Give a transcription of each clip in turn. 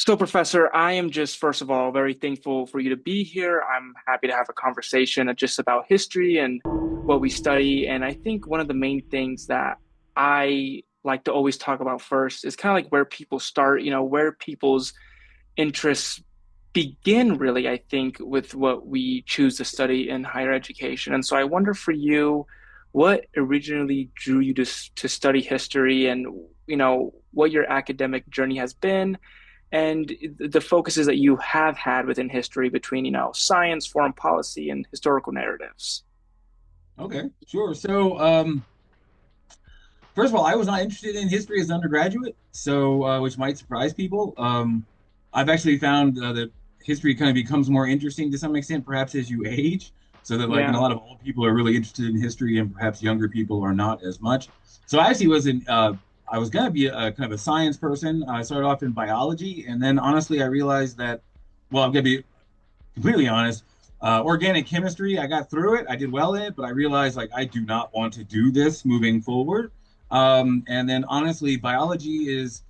So, Professor, I am just, first of all, very thankful for you to be here. I'm happy to have a conversation just about history and what we study. And I think one of the main things that I like to always talk about first is kind of like where people start, where people's interests begin, really, I think, with what we choose to study in higher education. And so I wonder for you, what originally drew you to study history and, what your academic journey has been and the focuses that you have had within history between, science, foreign policy, and historical narratives. Okay, sure. First of all, I was not interested in history as an undergraduate, which might surprise people. I've actually found that history kind of becomes more interesting to some extent, perhaps as you age. So that, like, a Yeah. lot of old people are really interested in history, and perhaps younger people are not as much. So I actually was in. I was going to be a kind of a science person. I started off in biology, and then honestly, I realized that. Well, I'm going to be completely honest. Organic chemistry, I got through it. I did well in it, but I realized like I do not want to do this moving forward. And then honestly, biology is,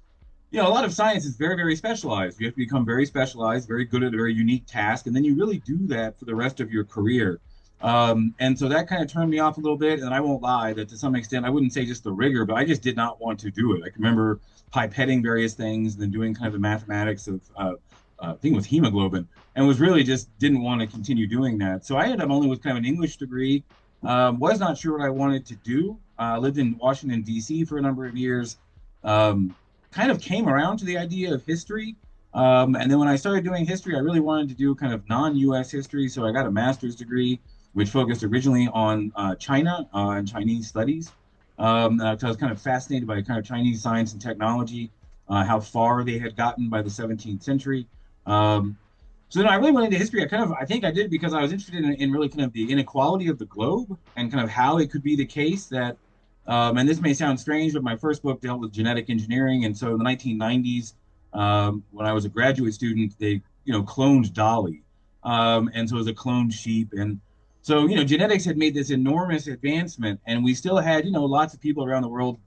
a lot of science is very, very specialized. You have to become very specialized, very good at a very unique task, and then you really do that for the rest of your career. And so that kind of turned me off a little bit. And I won't lie that to some extent, I wouldn't say just the rigor, but I just did not want to do it. I can remember pipetting various things and then doing kind of the mathematics of, I think it was hemoglobin, and was really just didn't want to continue doing that. So I ended up only with kind of an English degree. Was not sure what I wanted to do. Lived in Washington, D.C. for a number of years. Um, Kind of came around to the idea of history. And then when I started doing history, I really wanted to do kind of non-US history. So I got a master's degree, which focused originally on China and Chinese studies. So I was kind of fascinated by kind of Chinese science and technology, how far they had gotten by the 17th century. Um, so then I really went into history. I think I did because I was interested in really kind of the inequality of the globe and kind of how it could be the case that, and this may sound strange, but my first book dealt with genetic engineering. And so in the 1990s, when I was a graduate student, they, cloned Dolly. And so it was a cloned sheep. And so, genetics had made this enormous advancement, and we still had, lots of people around the world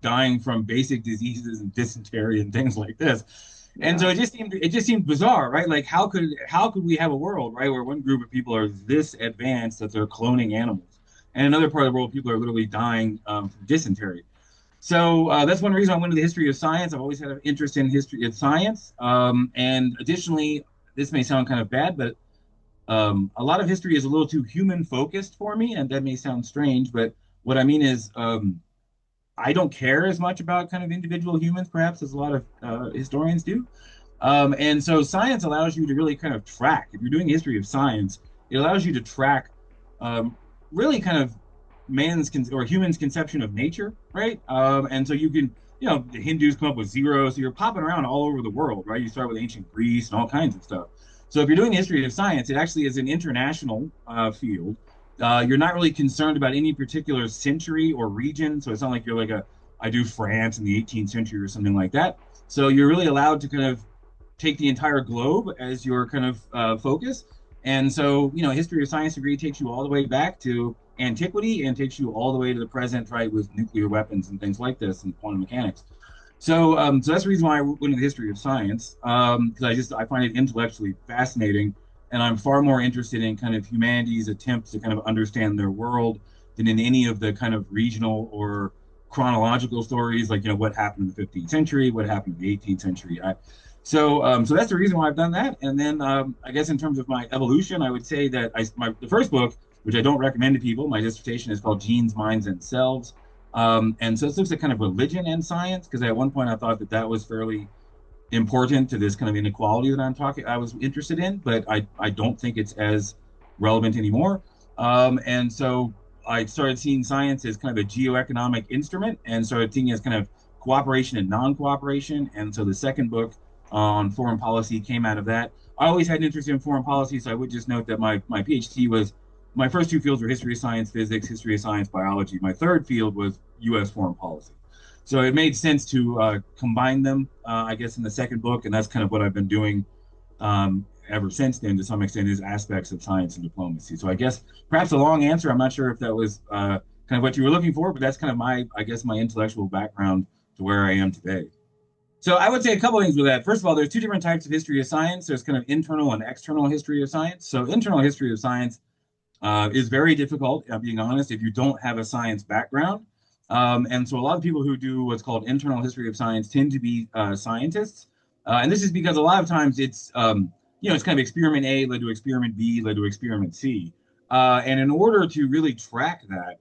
dying from basic diseases and dysentery and things like this. And so Yeah. it just seemed bizarre, right? Like how could we have a world, right, where one group of people are this advanced that they're cloning animals, and another part of the world people are literally dying from dysentery. So that's one reason I went into the history of science. I've always had an interest in history of science, and additionally, this may sound kind of bad, but a lot of history is a little too human focused for me, and that may sound strange, but what I mean is I don't care as much about kind of individual humans, perhaps, as a lot of historians do. And so science allows you to really kind of track. If you're doing history of science, it allows you to track um, really kind of or humans' conception of nature, right? And so you can, the Hindus come up with zero, so you're popping around all over the world, right? You start with ancient Greece and all kinds of stuff. So if you're doing the history of science, it actually is an international field. You're not really concerned about any particular century or region. So it's not like you're like I do France in the 18th century or something like that. So you're really allowed to kind of take the entire globe as your kind of focus. And so, history of science degree takes you all the way back to antiquity and takes you all the way to the present, right, with nuclear weapons and things like this and quantum mechanics. So that's the reason why I went into the history of science, because I find it intellectually fascinating, and I'm far more interested in kind of humanity's attempts to kind of understand their world than in any of the kind of regional or chronological stories, like what happened in the 15th century, what happened in the 18th century. So that's the reason why I've done that. And then I guess in terms of my evolution, I would say that the first book, which I don't recommend to people, my dissertation is called Genes, Minds, and Selves. And so it looks at kind of religion and science, because at one point I thought that that was fairly important to this kind of inequality that I was interested in, but I don't think it's as relevant anymore. And so I started seeing science as kind of a geoeconomic instrument and started seeing it as kind of cooperation and non-cooperation. And so the second book on foreign policy came out of that. I always had an interest in foreign policy, so I would just note that my PhD was my first two fields were history of science, physics, history of science, biology. My third field was U.S. foreign policy. So it made sense to combine them, I guess, in the second book, and that's kind of what I've been doing ever since then, to some extent, is aspects of science and diplomacy. So I guess perhaps a long answer. I'm not sure if that was kind of what you were looking for, but that's kind of I guess, my intellectual background to where I am today. So I would say a couple of things with that. First of all, there's two different types of history of science. There's kind of internal and external history of science. So internal history of science is very difficult, being honest, if you don't have a science background. And so a lot of people who do what's called internal history of science tend to be scientists. And this is because a lot of times it's kind of experiment A led to experiment B led to experiment C. And in order to really track that,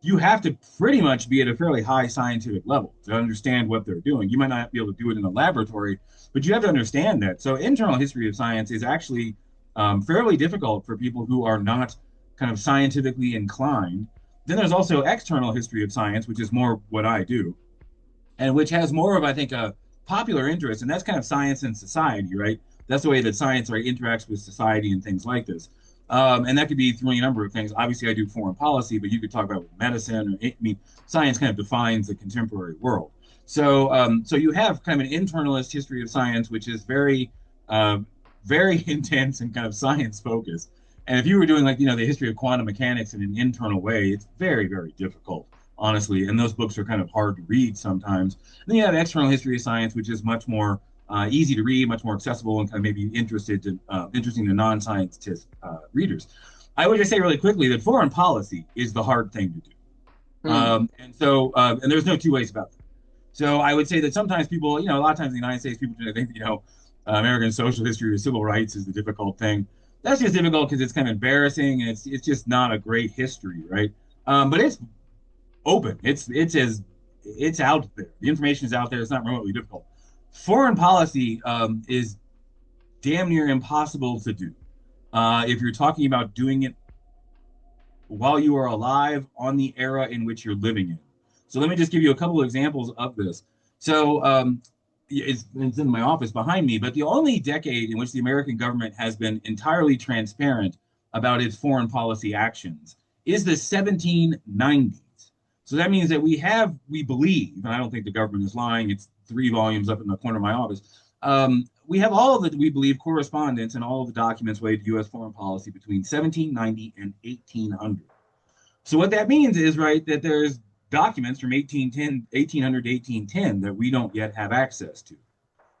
you have to pretty much be at a fairly high scientific level to understand what they're doing. You might not be able to do it in a laboratory, but you have to understand that. So, internal history of science is actually fairly difficult for people who are not kind of scientifically inclined. Then there's also external history of science, which is more what I do, and which has more of, I think, a popular interest, and that's kind of science and society, right? That's the way that science right, interacts with society and things like this. And that could be through any number of things. Obviously, I do foreign policy, but you could talk about medicine. Or, I mean, science kind of defines the contemporary world. So you have kind of an internalist history of science, which is uh, very intense and kind of science focused. And if you were doing like the history of quantum mechanics in an internal way, it's very very difficult, honestly. And those books are kind of hard to read sometimes. And then you have external history of science, which is much more easy to read, much more accessible, and kind of maybe interesting to non-scientist readers. I would just say really quickly that foreign policy is the hard thing to do, Hmm. and there's no two ways about that. So I would say that sometimes people, a lot of times in the United States, people tend to think, American social history or civil rights is the difficult thing. That's just difficult because it's kind of embarrassing and it's just not a great history, right? But it's open. It's out there. The information is out there. It's not remotely difficult. Foreign policy is damn near impossible to do if you're talking about doing it while you are alive on the era in which you're living in. So let me just give you a couple of examples of this. So it's in my office behind me, but the only decade in which the American government has been entirely transparent about its foreign policy actions is the 1790s. So that means that we believe, and I don't think the government is lying, it's 3 volumes up in the corner of my office. We have all of the, we believe, correspondence and all of the documents related to U.S. foreign policy between 1790 and 1800. So what that means is, right, that there's documents from 1800 to 1810 that we don't yet have access to,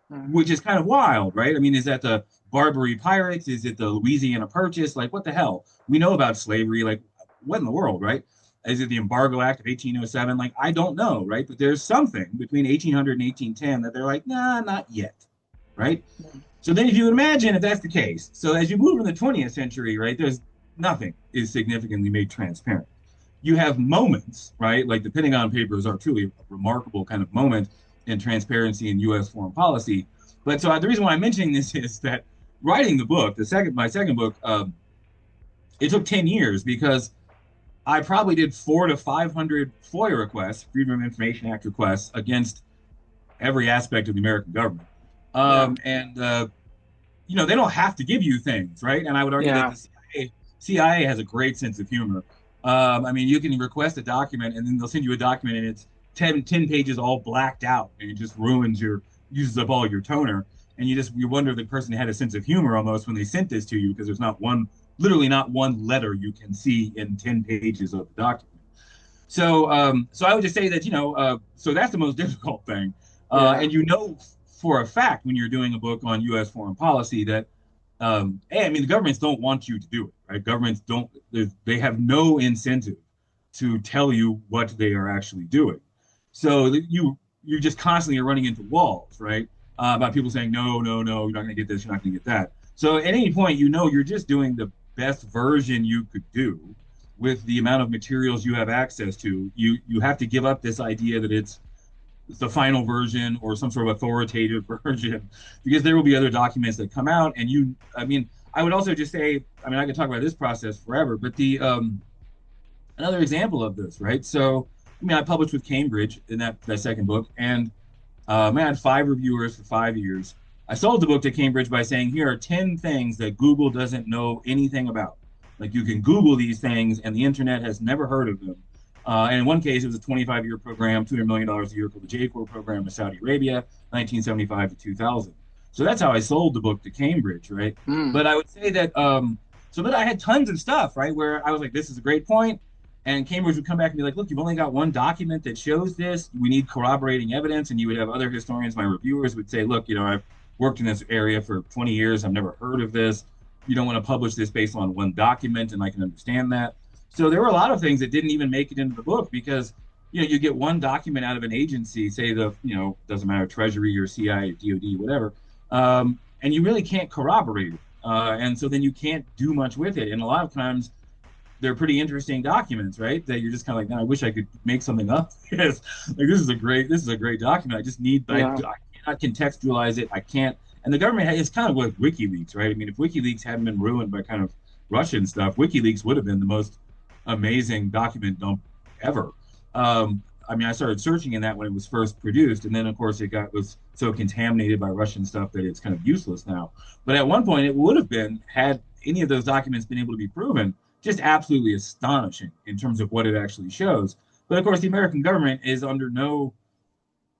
Hmm. which is kind of wild, right? I mean, is that the Barbary Pirates? Is it the Louisiana Purchase? Like, what the hell? We know about slavery. Like, what in the world, right? Is it the Embargo Act of 1807? Like, I don't know, right? But there's something between 1800 and 1810 that they're like, nah, not yet, right? So then if you imagine if that's the case, so as you move in the 20th century, right, there's nothing is significantly made transparent. You have moments, right? Like the Pentagon Papers are truly a remarkable kind of moment in transparency in U.S. foreign policy. But so the reason why I'm mentioning this is that writing the book, my second book, it took 10 years because I probably did 400 to 500 FOIA requests, Freedom of Information Act requests, against every aspect of the American government. Yeah. And they don't have to give you things, right? And I would argue that Yeah. the CIA has a great sense of humor. I mean, you can request a document and then they'll send you a document and it's 10 pages all blacked out and it just uses up all your toner. And you wonder if the person had a sense of humor almost when they sent this to you because there's literally not one letter you can see in 10 pages of the document. So I would just say that, so that's the most difficult thing. Yeah. And for a fact when you're doing a book on U.S. foreign policy that I mean, the governments don't want you to do it, right? Governments don't, they have no incentive to tell you what they are actually doing. So you just constantly are running into walls, right? About people saying, no, no, no, you're not going to get this, you're not going to get that. So at any point, you're just doing the best version you could do with the amount of materials you have access to. You have to give up this idea that it's the final version or some sort of authoritative version because there will be other documents that come out and I mean I would also just say I mean I could talk about this process forever but the another example of this right so I mean I published with Cambridge in that second book and I had 5 reviewers for 5 years. I sold the book to Cambridge by saying here are 10 things that Google doesn't know anything about, like you can Google these things and the internet has never heard of them. And in one case, it was a 25-year program, $200 million a year called the J-Corps program in Saudi Arabia, 1975 to 2000. So that's how I sold the book to Cambridge, right? Hmm. But I would say that, but I had tons of stuff, right, where I was like, this is a great point. And Cambridge would come back and be like, look, you've only got one document that shows this. We need corroborating evidence. And you would have other historians, my reviewers would say, look, I've worked in this area for 20 years. I've never heard of this. You don't want to publish this based on one document. And I can understand that. So there were a lot of things that didn't even make it into the book because, you get one document out of an agency, say doesn't matter, Treasury or CIA or DOD, whatever. And you really can't corroborate it. And so then you can't do much with it. And a lot of times, they're pretty interesting documents, right? That you're just kind of like, no, I wish I could make something up. Yes, like this is a great document. I just need, Yeah. I cannot contextualize it. I can't. And the government is kind of like WikiLeaks, right? I mean, if WikiLeaks hadn't been ruined by kind of Russian stuff, WikiLeaks would have been the most amazing document dump ever. I mean, I started searching in that when it was first produced, and then of course was so contaminated by Russian stuff that it's kind of useless now. But at one point, it would have been had any of those documents been able to be proven just absolutely astonishing in terms of what it actually shows. But of course, the American government is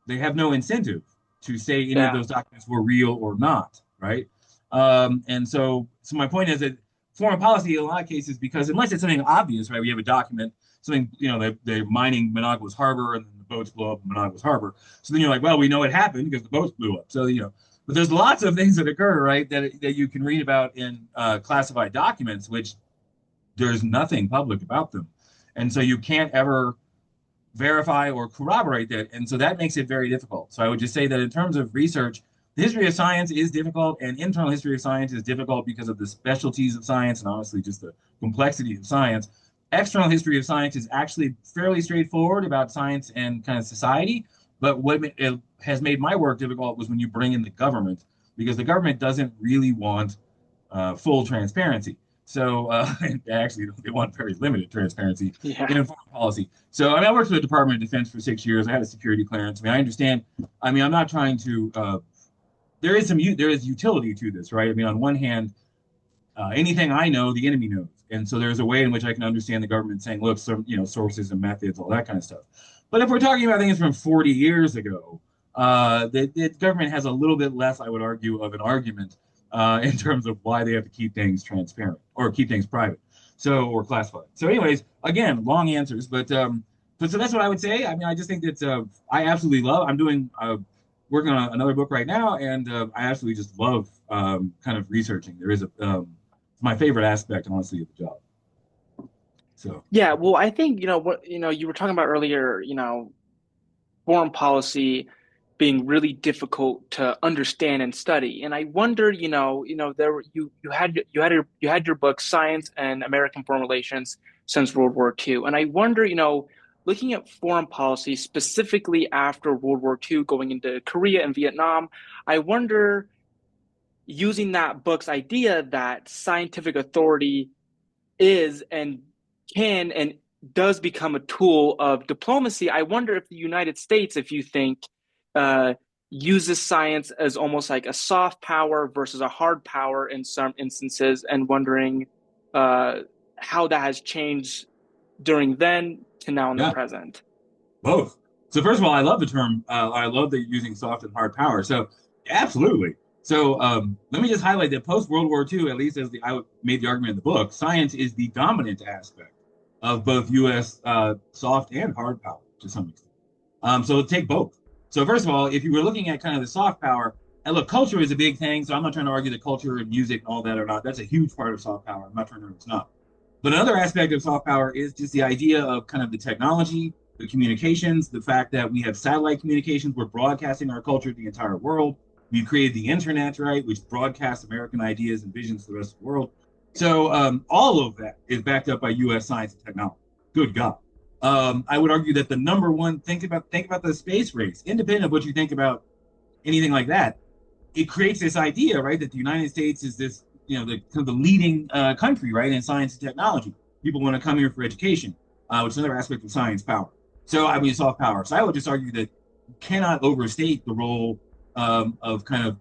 they have no incentive to say any of Yeah. those documents were real or not, right? And so my point is that foreign policy, in a lot of cases, because unless it's something obvious, right, we have a document, something, they're mining Monago's harbor and then the boats blow up in Monago's harbor. So then you're like, well, we know it happened because the boats blew up. So, but there's lots of things that occur, right, that you can read about in classified documents, which there's nothing public about them. And so you can't ever verify or corroborate that. And so that makes it very difficult. So I would just say that in terms of research, the history of science is difficult, and internal history of science is difficult because of the specialties of science and honestly just the complexity of science. External history of science is actually fairly straightforward about science and kind of society. But what it has made my work difficult was when you bring in the government, because the government doesn't really want full transparency. So actually, they want very limited transparency Yeah. in foreign policy. So I mean, I worked for the Department of Defense for 6 years. I had a security clearance. I mean, I understand. I mean, I'm not trying to. There is utility to this, right? I mean, on one hand, anything I know, the enemy knows, and so there's a way in which I can understand the government saying, look, some sources and methods, all that kind of stuff. But if we're talking about things from 40 years ago, the government has a little bit less, I would argue, of an argument in terms of why they have to keep things transparent or keep things private, or classified. So, anyways, again, long answers, but so that's what I would say. I mean, I just think that I absolutely love. I'm doing working on another book right now, and I absolutely just love kind of researching. There is it's my favorite aspect, honestly, of the job. So, Yeah, well, I think, what, you were talking about earlier, foreign policy being really difficult to understand and study. And I wonder, there you had your book Science and American Foreign Relations since World War II. And I wonder, looking at foreign policy specifically after World War II, going into Korea and Vietnam, I wonder, using that book's idea that scientific authority is and can and does become a tool of diplomacy. I wonder if the United States, if you think, uh, uses science as almost like a soft power versus a hard power in some instances, and wondering uh, how that has changed during then to now in the yeah, present. both. So, first of all, I love the term. I love that you're using soft and hard power. So, absolutely. So, let me just highlight that post World War II, at least as I made the argument in the book, science is the dominant aspect of both U.S. Soft and hard power to some extent. So take both. So first of all, if you were looking at kind of the soft power, and look, culture is a big thing. So I'm not trying to argue that culture and music and all that are not. That's a huge part of soft power. I'm not trying to argue it's not. But another aspect of soft power is just the idea of kind of the technology, the communications, the fact that we have satellite communications. We're broadcasting our culture to the entire world. We've created the internet, right, which broadcasts American ideas and visions to the rest of the world. So all of that is backed up by U.S. science and technology. Good God. I would argue that the number one think about the space race, independent of what you think about anything like that. It creates this idea, right, that the United States is this, the kind of the leading country, right, in science and technology. People want to come here for education, which is another aspect of science power. So I mean, soft power. So I would just argue that you cannot overstate the role of kind of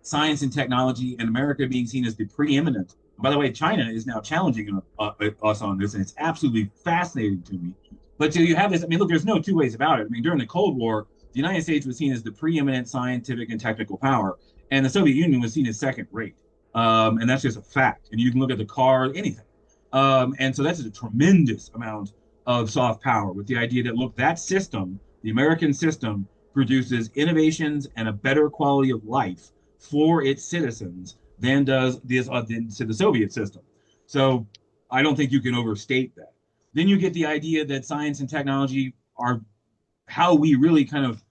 science and technology, and America being seen as the preeminent. By the way, China is now challenging us on this, and it's absolutely fascinating to me. But so you have this. I mean, look, there's no two ways about it. I mean, during the Cold War, the United States was seen as the preeminent scientific and technical power, and the Soviet Union was seen as second rate. And that's just a fact. And you can look at the car, anything. And so that's a tremendous amount of soft power with the idea that, look, that system, the American system, produces innovations and a better quality of life for its citizens than does the Soviet system. So I don't think you can overstate that. Then you get the idea that science and technology are how we really kind of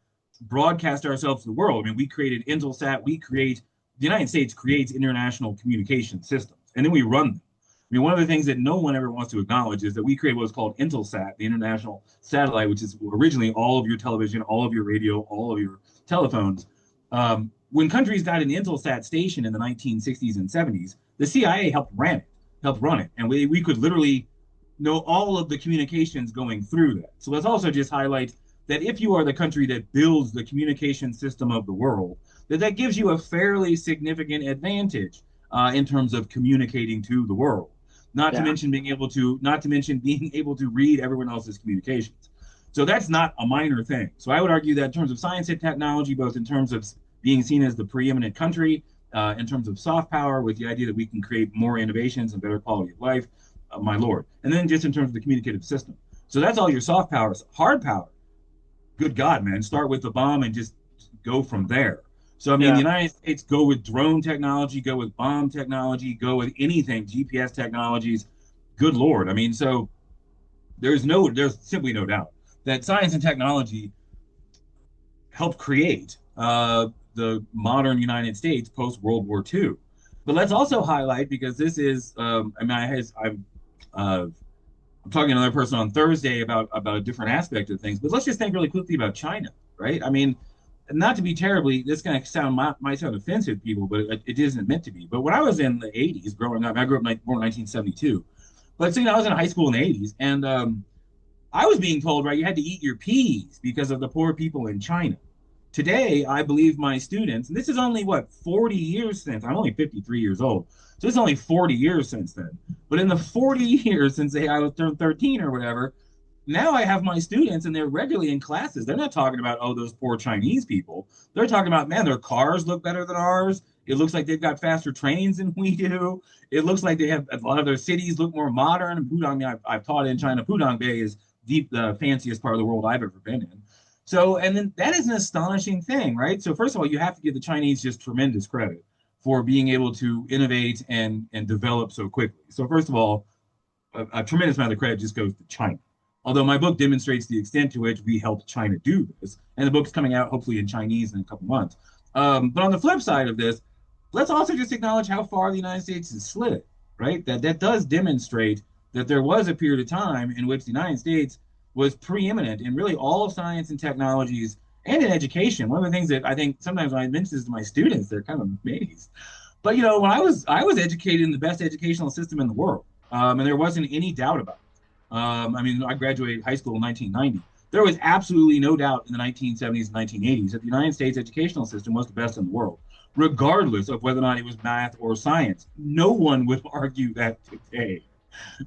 broadcast ourselves to the world. I mean, we created Intelsat, the United States creates international communication systems, and then we run them. I mean, one of the things that no one ever wants to acknowledge is that we created what's called Intelsat, the international satellite, which is originally all of your television, all of your radio, all of your telephones. When countries got an Intelsat station in the 1960s and 70s, the CIA helped run it, and we could literally know all of the communications going through that. So let's also just highlight that if you are the country that builds the communication system of the world, that gives you a fairly significant advantage in terms of communicating to the world. Yeah. Not to mention being able to read everyone else's communications. So that's not a minor thing. So I would argue that in terms of science and technology, both in terms of being seen as the preeminent country, in terms of soft power, with the idea that we can create more innovations and better quality of life, my lord. And then just in terms of the communicative system. So that's all your soft powers. Hard power, good God, man, start with the bomb and just go from there. So, I mean, the Yeah. United States go with drone technology, go with bomb technology, go with anything, GPS technologies. Good Lord. I mean, so there's simply no doubt that science and technology helped create the modern United States post World War II. But let's also highlight, because this is, I mean, uh, I'm talking to another person on Thursday about a different aspect of things. But let's just think really quickly about China, right? I mean, not to be terribly, this going to might sound offensive to people, but it isn't meant to be. But when I was in the 80s growing up, I grew up born in 1972. But so, I was in high school in the 80s, and I was being told, right, you had to eat your peas because of the poor people in China. Today, I believe my students, and this is only what, 40 years since, I'm only 53 years old. So it's only 40 years since then. But in the 40 years since I was turned 13 or whatever, now I have my students and they're regularly in classes. They're not talking about, oh, those poor Chinese people. They're talking about, man, their cars look better than ours. It looks like they've got faster trains than we do. It looks like they have a lot of their cities look more modern. Pudong, I've taught in China. Pudong Bay is the fanciest part of the world I've ever been in. So, and then that is an astonishing thing, right? So, first of all, you have to give the Chinese just tremendous credit for being able to innovate and develop so quickly. So, first of all, a tremendous amount of the credit just goes to China. Although my book demonstrates the extent to which we helped China do this, and the book's coming out hopefully in Chinese in a couple months. But on the flip side of this, let's also just acknowledge how far the United States has slid, right? That does demonstrate that there was a period of time in which the United States was preeminent in really all science and technologies and in education. One of the things that I think sometimes when I mention this to my students, they're kind of amazed. But when I was educated in the best educational system in the world, and there wasn't any doubt about it. I mean, I graduated high school in 1990. There was absolutely no doubt in the 1970s and 1980s that the United States educational system was the best in the world, regardless of whether or not it was math or science. No one would argue that today,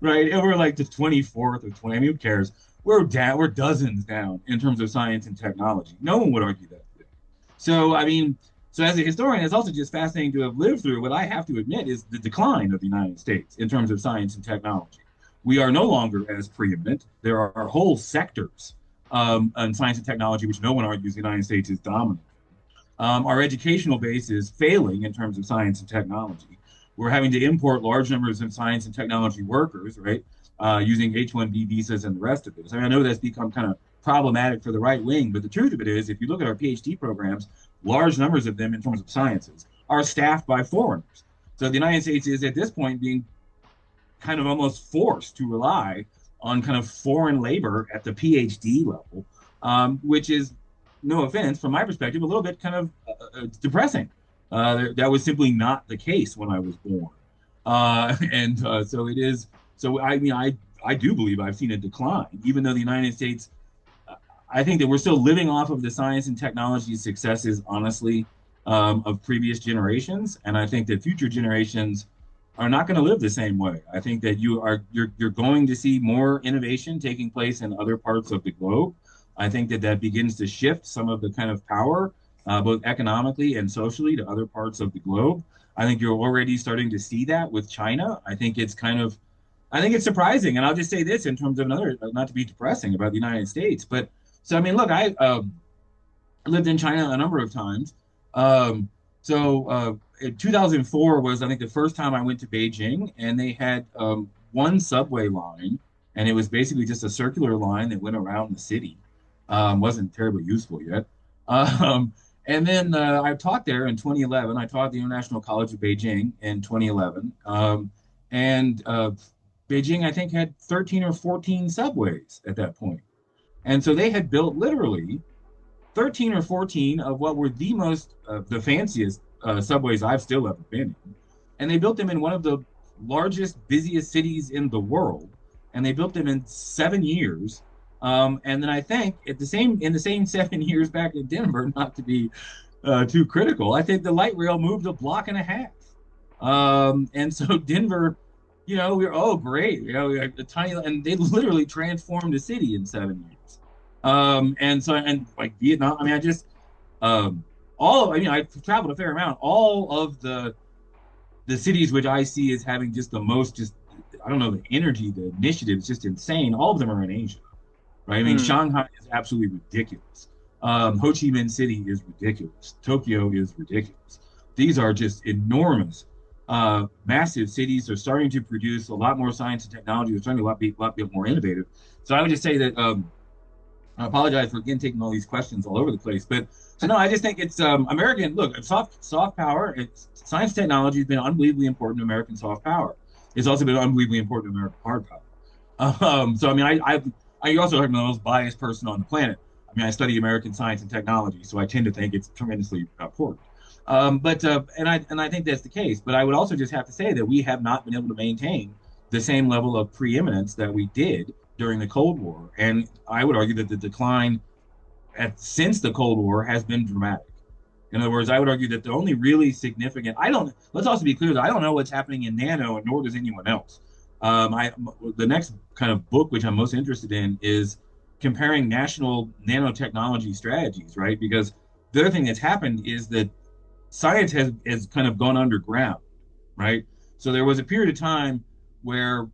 right? And we're like the 24th or 20. I mean, who cares? We're down. We're dozens down in terms of science and technology. No one would argue that today. So, I mean, so as a historian, it's also just fascinating to have lived through what I have to admit is the decline of the United States in terms of science and technology. We are no longer as preeminent. There are whole sectors in science and technology which no one argues the United States is dominant. Our educational base is failing in terms of science and technology. We're having to import large numbers of science and technology workers, right, using H-1B visas and the rest of this. I mean, I know that's become kind of problematic for the right wing, but the truth of it is, if you look at our PhD programs, large numbers of them in terms of sciences are staffed by foreigners. So the United States is at this point being kind of almost forced to rely on kind of foreign labor at the PhD level, which is, no offense, from my perspective, a little bit kind of depressing. That was simply not the case when I was born. And so it is. So, I mean, I do believe I've seen a decline, even though the United States, I think that we're still living off of the science and technology successes, honestly, of previous generations. And I think that future generations are not going to live the same way. I think that you're going to see more innovation taking place in other parts of the globe. I think that begins to shift some of the kind of power, both economically and socially, to other parts of the globe. I think you're already starting to see that with China. I think it's kind of I think it's surprising, and I'll just say this in terms of another, not to be depressing about the United States, but so I mean, look, I lived in China a number of times. Um, in 2004 was, I think, the first time I went to Beijing, and they had one subway line, and it was basically just a circular line that went around the city. Wasn't terribly useful yet. Um, and then I taught there in 2011. I taught at the International College of Beijing in 2011. And Beijing, I think, had 13 or 14 subways at that point. And so they had built literally 13 or 14 of what were the fanciest subways I've still ever been in. And they built them in one of the largest, busiest cities in the world. And they built them in 7 years. And then I think in the same 7 years back in Denver, not to be too critical, I think the light rail moved a block and a half. And so Denver, we're, oh great, we had a tiny, and they literally transformed the city in 7 years. And like Vietnam, I mean, um, I've traveled a fair amount. All of the cities which I see as having just the most, just I don't know, the energy, the initiative is just insane. All of them are in Asia, right? I mean, Mm, Shanghai is absolutely ridiculous. Ho Chi Minh City is ridiculous. Tokyo is ridiculous. These are just enormous, massive cities. They're starting to produce a lot more science and technology. They're starting to be a lot more innovative. So I would just say that I apologize for again taking all these questions all over the place, but so no, I just think it's American. Look, soft power. Science technology has been unbelievably important to American soft power. It's also been unbelievably important to American hard power. So I mean, I also am the most biased person on the planet. I mean, I study American science and technology, so I tend to think it's tremendously important. But and I think that's the case. But I would also just have to say that we have not been able to maintain the same level of preeminence that we did during the Cold War, and I would argue that the decline since the Cold War has been dramatic. In other words, I would argue that the only really significant, I don't, let's also be clear that I don't know what's happening in nano, and nor does anyone else. The next kind of book which I'm most interested in is comparing national nanotechnology strategies, right? Because the other thing that's happened is that science has kind of gone underground, right? So there was a period of time where,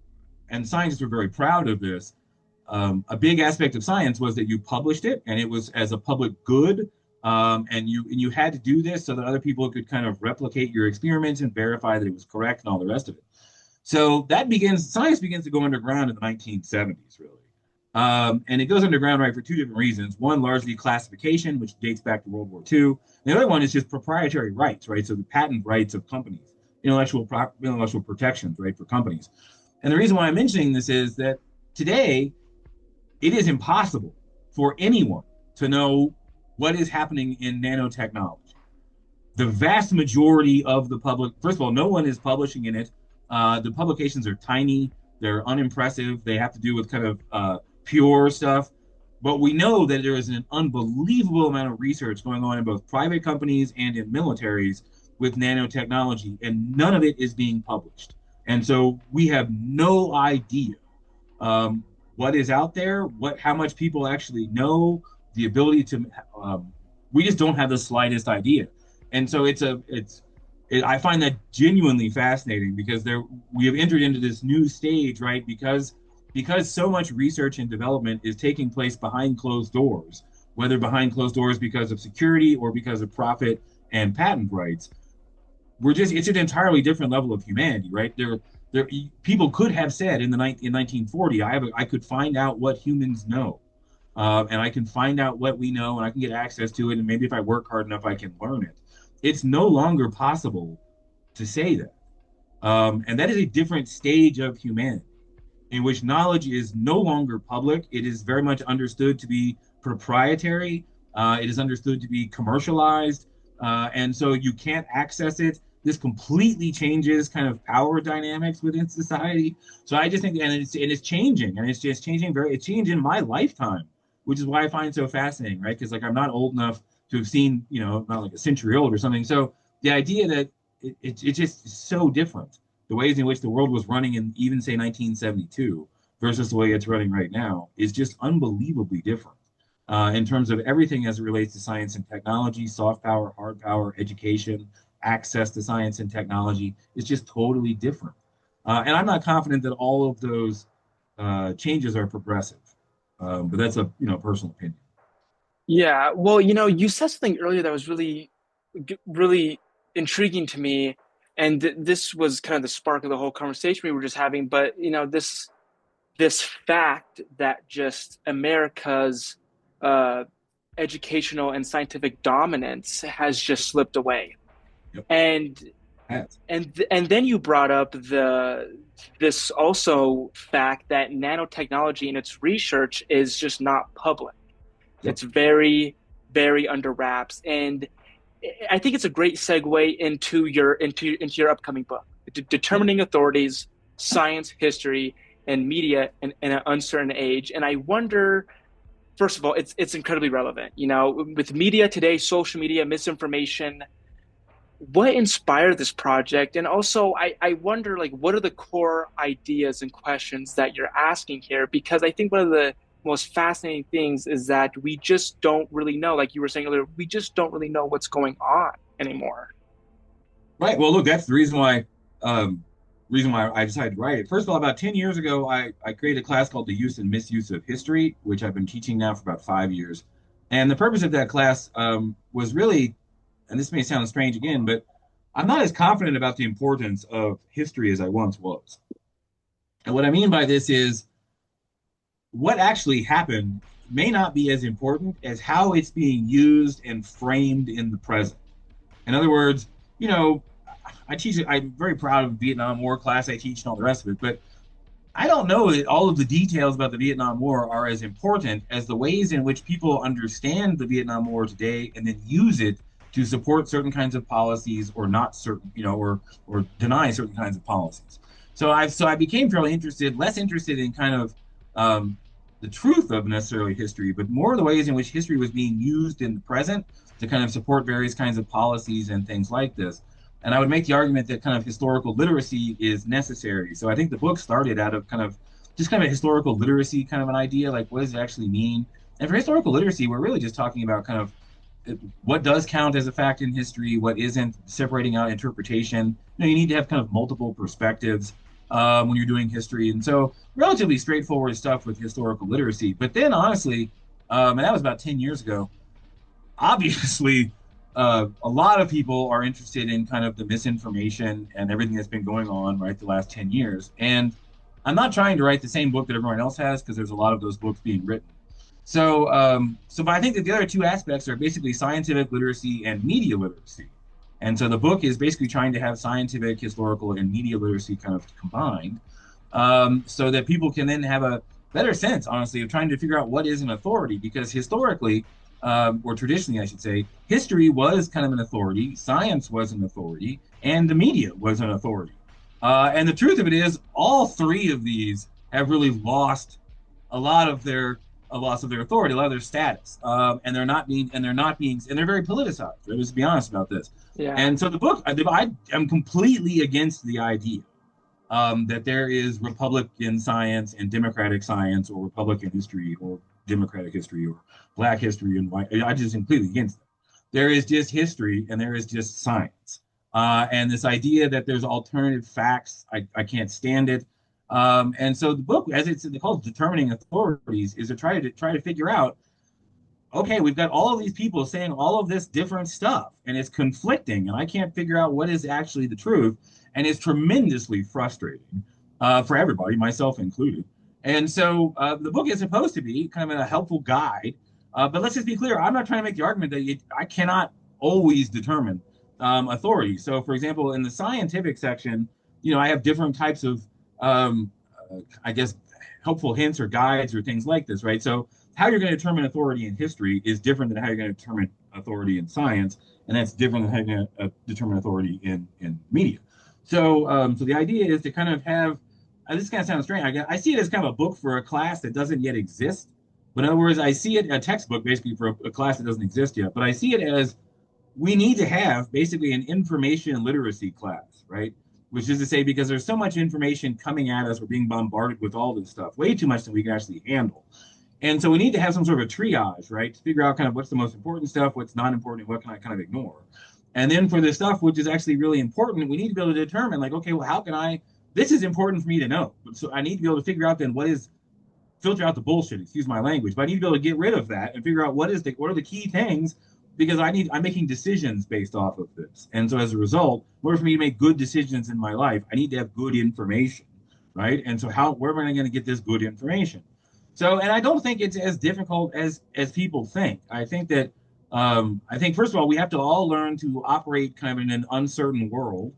and scientists were very proud of this, a big aspect of science was that you published it and it was as a public good. And you had to do this so that other people could kind of replicate your experiments and verify that it was correct and all the rest of it. So science begins to go underground in the 1970s, really. And it goes underground, right, for two different reasons. One, largely classification, which dates back to World War II. The other one is just proprietary rights, right? So the patent rights of companies, intellectual protections, right, for companies. And the reason why I'm mentioning this is that today it is impossible for anyone to know what is happening in nanotechnology. The vast majority of the public, first of all, no one is publishing in it. The publications are tiny, they're unimpressive, they have to do with kind of pure stuff. But we know that there is an unbelievable amount of research going on in both private companies and in militaries with nanotechnology, and none of it is being published. And so we have no idea um, what is out there, how much people actually know, the ability to. We just don't have the slightest idea, and so I find that genuinely fascinating because we have entered into this new stage, right? Because so much research and development is taking place behind closed doors, whether behind closed doors because of security or because of profit and patent rights. It's an entirely different level of humanity, right? There people could have said in 1940, I could find out what humans know, and I can find out what we know, and I can get access to it, and maybe if I work hard enough, I can learn it. It's no longer possible to say that, and that is a different stage of humanity in which knowledge is no longer public. It is very much understood to be proprietary. It is understood to be commercialized. And so you can't access it. This completely changes kind of power dynamics within society. So I just think, and it's changing, and it's just changing it's changed in my lifetime, which is why I find it so fascinating, right? Because like I'm not old enough to have seen, not like a century old or something. So the idea that it's just so different the ways in which the world was running in even say 1972 versus the way it's running right now is just unbelievably different in terms of everything as it relates to science and technology, soft power, hard power, education, access to science and technology is just totally different. And I'm not confident that all of those changes are progressive. But that's a personal opinion. Yeah, well, you said something earlier that was really intriguing to me, and this was kind of the spark of the whole conversation we were just having. But this fact that just America's uh, educational and scientific dominance has just slipped away, Yep. and and then you brought up this also fact that nanotechnology and its research is just not public. Yep. It's very, very under wraps. And I think it's a great segue into your upcoming book, Yep. Determining Authorities, Science, History, and Media in an Uncertain Age. And I wonder, first of all, it's incredibly relevant. With media today, social media, misinformation, what inspired this project? And also, I wonder, like, what are the core ideas and questions that you're asking here? Because I think one of the most fascinating things is that we just don't really know, like you were saying earlier, we just don't really know what's going on anymore. Right. Well, look, that's the reason why I decided to write it. First of all, about 10 years ago, I created a class called The Use and Misuse of History, which I've been teaching now for about 5 years. And the purpose of that class was really, and this may sound strange again, but I'm not as confident about the importance of history as I once was. And what I mean by this is what actually happened may not be as important as how it's being used and framed in the present. In other words, you know, I'm very proud of the Vietnam War class I teach and all the rest of it, but I don't know that all of the details about the Vietnam War are as important as the ways in which people understand the Vietnam War today and then use it to support certain kinds of policies or not certain, or deny certain kinds of policies. So I became fairly interested, less interested in kind of um, the truth of necessarily history, but more the ways in which history was being used in the present to kind of support various kinds of policies and things like this. And I would make the argument that kind of historical literacy is necessary. So I think the book started out of kind of a historical literacy kind of an idea, like what does it actually mean? And for historical literacy, we're really just talking about kind of what does count as a fact in history, what isn't, separating out interpretation. You need to have kind of multiple perspectives when you're doing history. And so relatively straightforward stuff with historical literacy. But then honestly, and that was about 10 years ago, obviously, a lot of people are interested in kind of the misinformation and everything that's been going on, right, the last 10 years. And I'm not trying to write the same book that everyone else has because there's a lot of those books being written. But I think that the other two aspects are basically scientific literacy and media literacy. And so the book is basically trying to have scientific, historical, and media literacy kind of combined, so that people can then have a better sense, honestly, of trying to figure out what is an authority. Because historically, or traditionally, I should say, history was kind of an authority, science was an authority, and the media was an authority. And the truth of it is, all three of these have really lost a lot of their a loss of their authority, a lot of their status, and they're very politicized. Let's be honest about this. Yeah. And so the book, I am completely against the idea that there is Republican science and Democratic science, or Republican history, or Democratic history, or Black history and white. I just completely against it. There is just history and there is just science. And this idea that there's alternative facts, I can't stand it. And so the book, as it's called, Determining Authorities, is to try to figure out, okay, we've got all of these people saying all of this different stuff, and it's conflicting, and I can't figure out what is actually the truth, and it's tremendously frustrating for everybody, myself included. And so the book is supposed to be kind of a helpful guide, but let's just be clear: I'm not trying to make the argument that I cannot always determine authority. So, for example, in the scientific section, I have different types of, I guess, helpful hints or guides or things like this, right? So how you're going to determine authority in history is different than how you're going to determine authority in science, and that's different than how you're going to determine authority in media. So the idea is to kind of have. This kind of sounds strange. I see it as kind of a book for a class that doesn't yet exist. But in other words, I see it a textbook basically for a class that doesn't exist yet. But I see it as we need to have basically an information literacy class, right? Which is to say, because there's so much information coming at us, we're being bombarded with all this stuff, way too much than we can actually handle. And so we need to have some sort of a triage, right? To figure out kind of what's the most important stuff, what's not important, what can I kind of ignore. And then for the stuff which is actually really important, we need to be able to determine, like, okay, well, how can I this is important for me to know. So I need to be able to figure out then what is filter out the bullshit, excuse my language, but I need to be able to get rid of that and figure out what are the key things because I'm making decisions based off of this. And so as a result, in order for me to make good decisions in my life, I need to have good information, right? And so where am I going to get this good information? So, and I don't think it's as difficult as people think. I think first of all, we have to all learn to operate kind of in an uncertain world.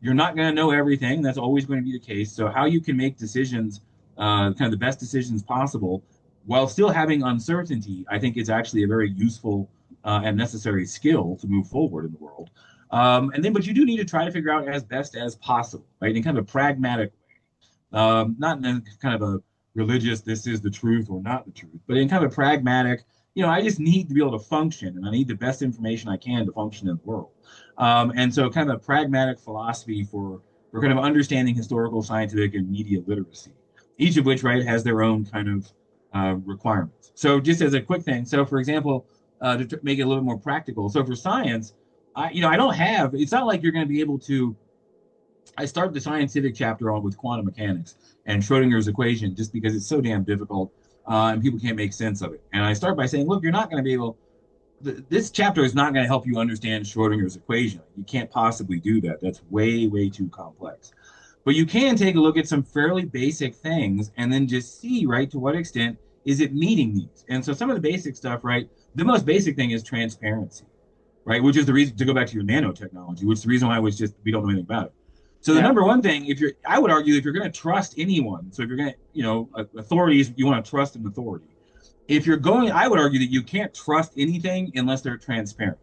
You're not going to know everything. That's always going to be the case. So how you can make decisions, kind of the best decisions possible, while still having uncertainty, I think is actually a very useful and necessary skill to move forward in the world. But you do need to try to figure out as best as possible, right, in kind of a pragmatic way, not in a kind of a religious, this is the truth or not the truth, but in kind of a pragmatic, I just need to be able to function, and I need the best information I can to function in the world. And so kind of a pragmatic philosophy for kind of understanding historical, scientific, and media literacy, each of which, right, has their own kind of requirements. So just as a quick thing, so for example, to make it a little more practical, so for science, I don't have, it's not like you're going to be able to, I start the scientific chapter on with quantum mechanics and Schrodinger's equation just because it's so damn difficult and people can't make sense of it. And I start by saying, look, you're not going to be able, this chapter is not going to help you understand Schrodinger's equation. You can't possibly do that. That's way, way too complex. But you can take a look at some fairly basic things and then just see, right, to what extent is it meeting these. And so some of the basic stuff, right, the most basic thing is transparency, right, which is the reason to go back to your nanotechnology, which is the reason why we don't know anything about it. So the Yeah. number one thing, I would argue, if you're going to trust anyone, so if you're going to, authorities, you want to trust an authority. If you're going, I would argue that you can't trust anything unless they're transparent.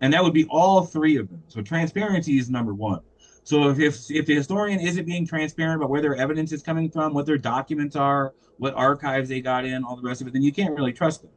And that would be all three of them. So transparency is number one. So if the historian isn't being transparent about where their evidence is coming from, what their documents are, what archives they got in, all the rest of it, then you can't really trust them.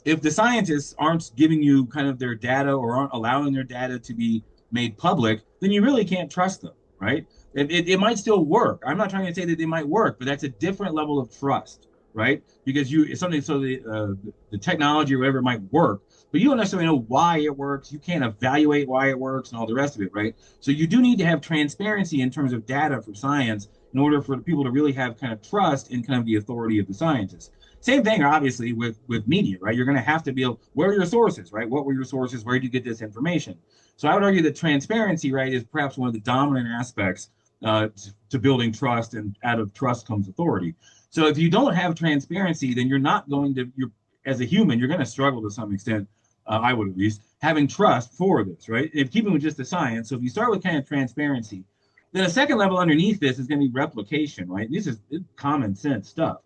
If the scientists aren't giving you kind of their data or aren't allowing their data to be made public, then you really can't trust them, right? It might still work. I'm not trying to say that they might work, but that's a different level of trust, right? Because it's something, so the technology or whatever might work, but you don't necessarily know why it works. You can't evaluate why it works and all the rest of it, right? So you do need to have transparency in terms of data for science in order for people to really have kind of trust in kind of the authority of the scientists. Same thing, obviously, with media, right? You're going to have to be able, where are your sources, right? What were your sources? Where did you get this information? So I would argue that transparency, right, is perhaps one of the dominant aspects to building trust, and out of trust comes authority. So if you don't have transparency, then you're as a human, you're going to struggle to some extent, I would at least, having trust for this, right? If keeping with just the science. So if you start with kind of transparency, then a second level underneath this is going to be replication, right? This is common sense stuff.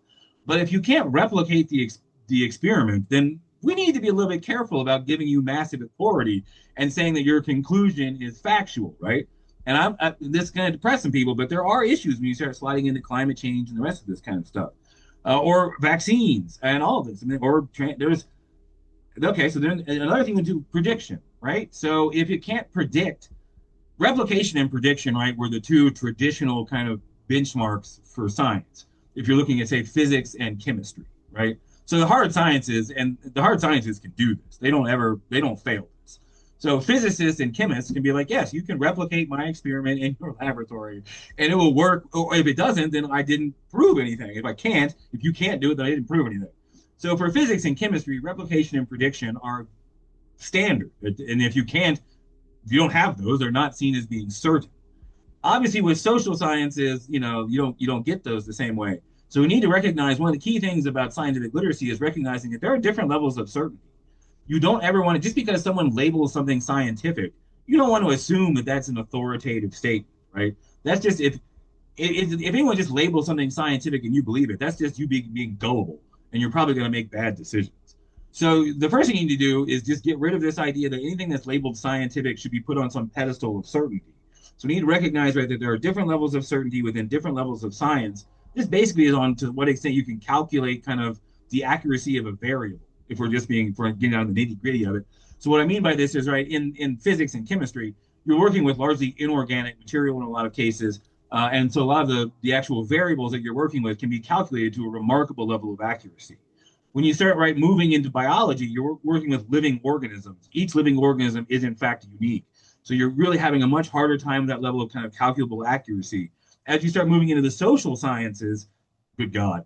But if you can't replicate the experiment, then we need to be a little bit careful about giving you massive authority and saying that your conclusion is factual, right? And this is going to depress some people, but there are issues when you start sliding into climate change and the rest of this kind of stuff, or vaccines and all of this. I mean, there's okay. So then another thing we do, prediction, right? So if you can't predict, replication and prediction, right, were the two traditional kind of benchmarks for science. If you're looking at, say, physics and chemistry, right? So the hard sciences can do this. They don't fail this. So physicists and chemists can be like, yes, you can replicate my experiment in your laboratory and it will work. Or if it doesn't, then I didn't prove anything. If you can't do it, then I didn't prove anything. So for physics and chemistry, replication and prediction are standard. And if you don't have those, they're not seen as being certain. Obviously, with social sciences, you don't get those the same way. So we need to recognize one of the key things about scientific literacy is recognizing that there are different levels of certainty. You don't ever want to, just because someone labels something scientific, you don't want to assume that that's an authoritative statement, right? That's just if anyone just labels something scientific and you believe it, that's just you being gullible, and you're probably going to make bad decisions. So the first thing you need to do is just get rid of this idea that anything that's labeled scientific should be put on some pedestal of certainty. So we need to recognize, right, that there are different levels of certainty within different levels of science. This basically is on to what extent you can calculate kind of the accuracy of a variable, if we're getting down to the nitty gritty of it. So what I mean by this is, right, in physics and chemistry, you're working with largely inorganic material in a lot of cases. And so a lot of the actual variables that you're working with can be calculated to a remarkable level of accuracy. When you start, moving into biology, you're working with living organisms. Each living organism is, in fact, unique. So you're really having a much harder time with that level of kind of calculable accuracy. As you start moving into the social sciences, good God,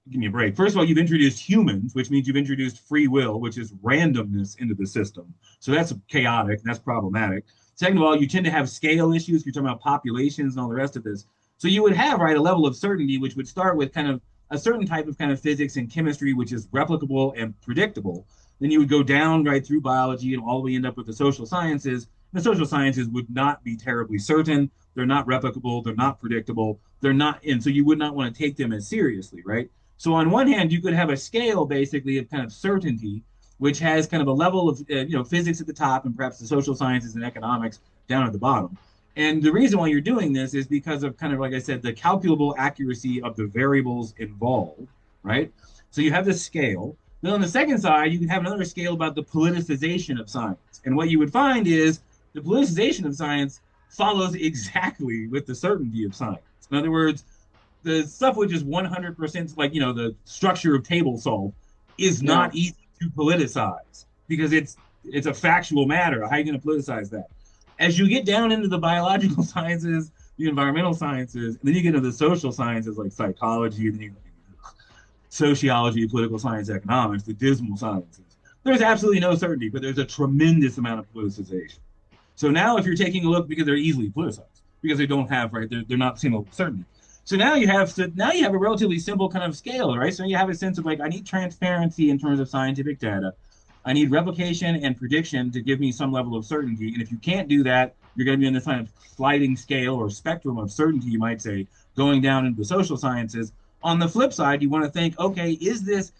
give me a break. First of all, you've introduced humans, which means you've introduced free will, which is randomness into the system. So that's chaotic and that's problematic. Second of all, you tend to have scale issues. You're talking about populations and all the rest of this. So you would have, right, a level of certainty, which would start with kind of a certain type of kind of physics and chemistry, which is replicable and predictable. Then you would go down right through biology and all the way end up with the social sciences. The social sciences would not be terribly certain. They're not replicable. They're not predictable. They're not, and so you would not want to take them as seriously, right? So on one hand, you could have a scale basically of kind of certainty, which has kind of a level of physics at the top and perhaps the social sciences and economics down at the bottom. And the reason why you're doing this is because of kind of like I said, the calculable accuracy of the variables involved, right? So you have this scale. Then on the second side, you can have another scale about the politicization of science. And what you would find is the politicization of science follows exactly with the certainty of science. In other words, the stuff which is 100% like, the structure of table salt is Yeah. not easy to politicize because it's a factual matter. How are you going to politicize that? As you get down into the biological sciences, the environmental sciences, and then you get into the social sciences like psychology, and then sociology, political science, economics, the dismal sciences. There's absolutely no certainty, but there's a tremendous amount of politicization. So now, if you're taking a look, because they're easily politicized, because they don't have right, they're not single certainty. So now you have a relatively simple kind of scale, right? So you have a sense of like I need transparency in terms of scientific data. I need replication and prediction to give me some level of certainty. And if you can't do that, you're going to be on this kind of sliding scale or spectrum of certainty, you might say, going down into the social sciences. On the flip side, you want to think, okay,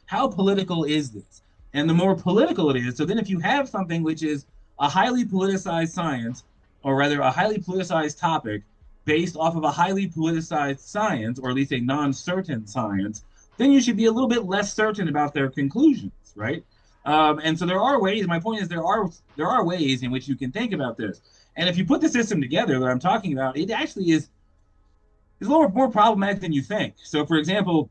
how political is this? And the more political it is, so then if you have something which is a highly politicized science, or rather a highly politicized topic based off of a highly politicized science, or at least a non-certain science, then you should be a little bit less certain about their conclusions, right? And so there are ways. My point is there are ways in which you can think about this. And if you put the system together that I'm talking about, it actually is a little more problematic than you think. So, for example,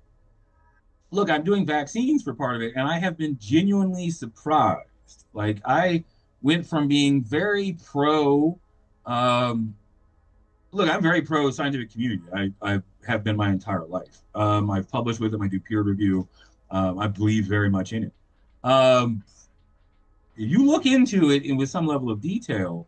look, I'm doing vaccines for part of it, and I have been genuinely surprised. Like I went from being very pro. Um, Look, I'm very pro scientific community. I have been my entire life. I've published with them. I do peer review. I believe very much in it. Um, if you look into it with some level of detail,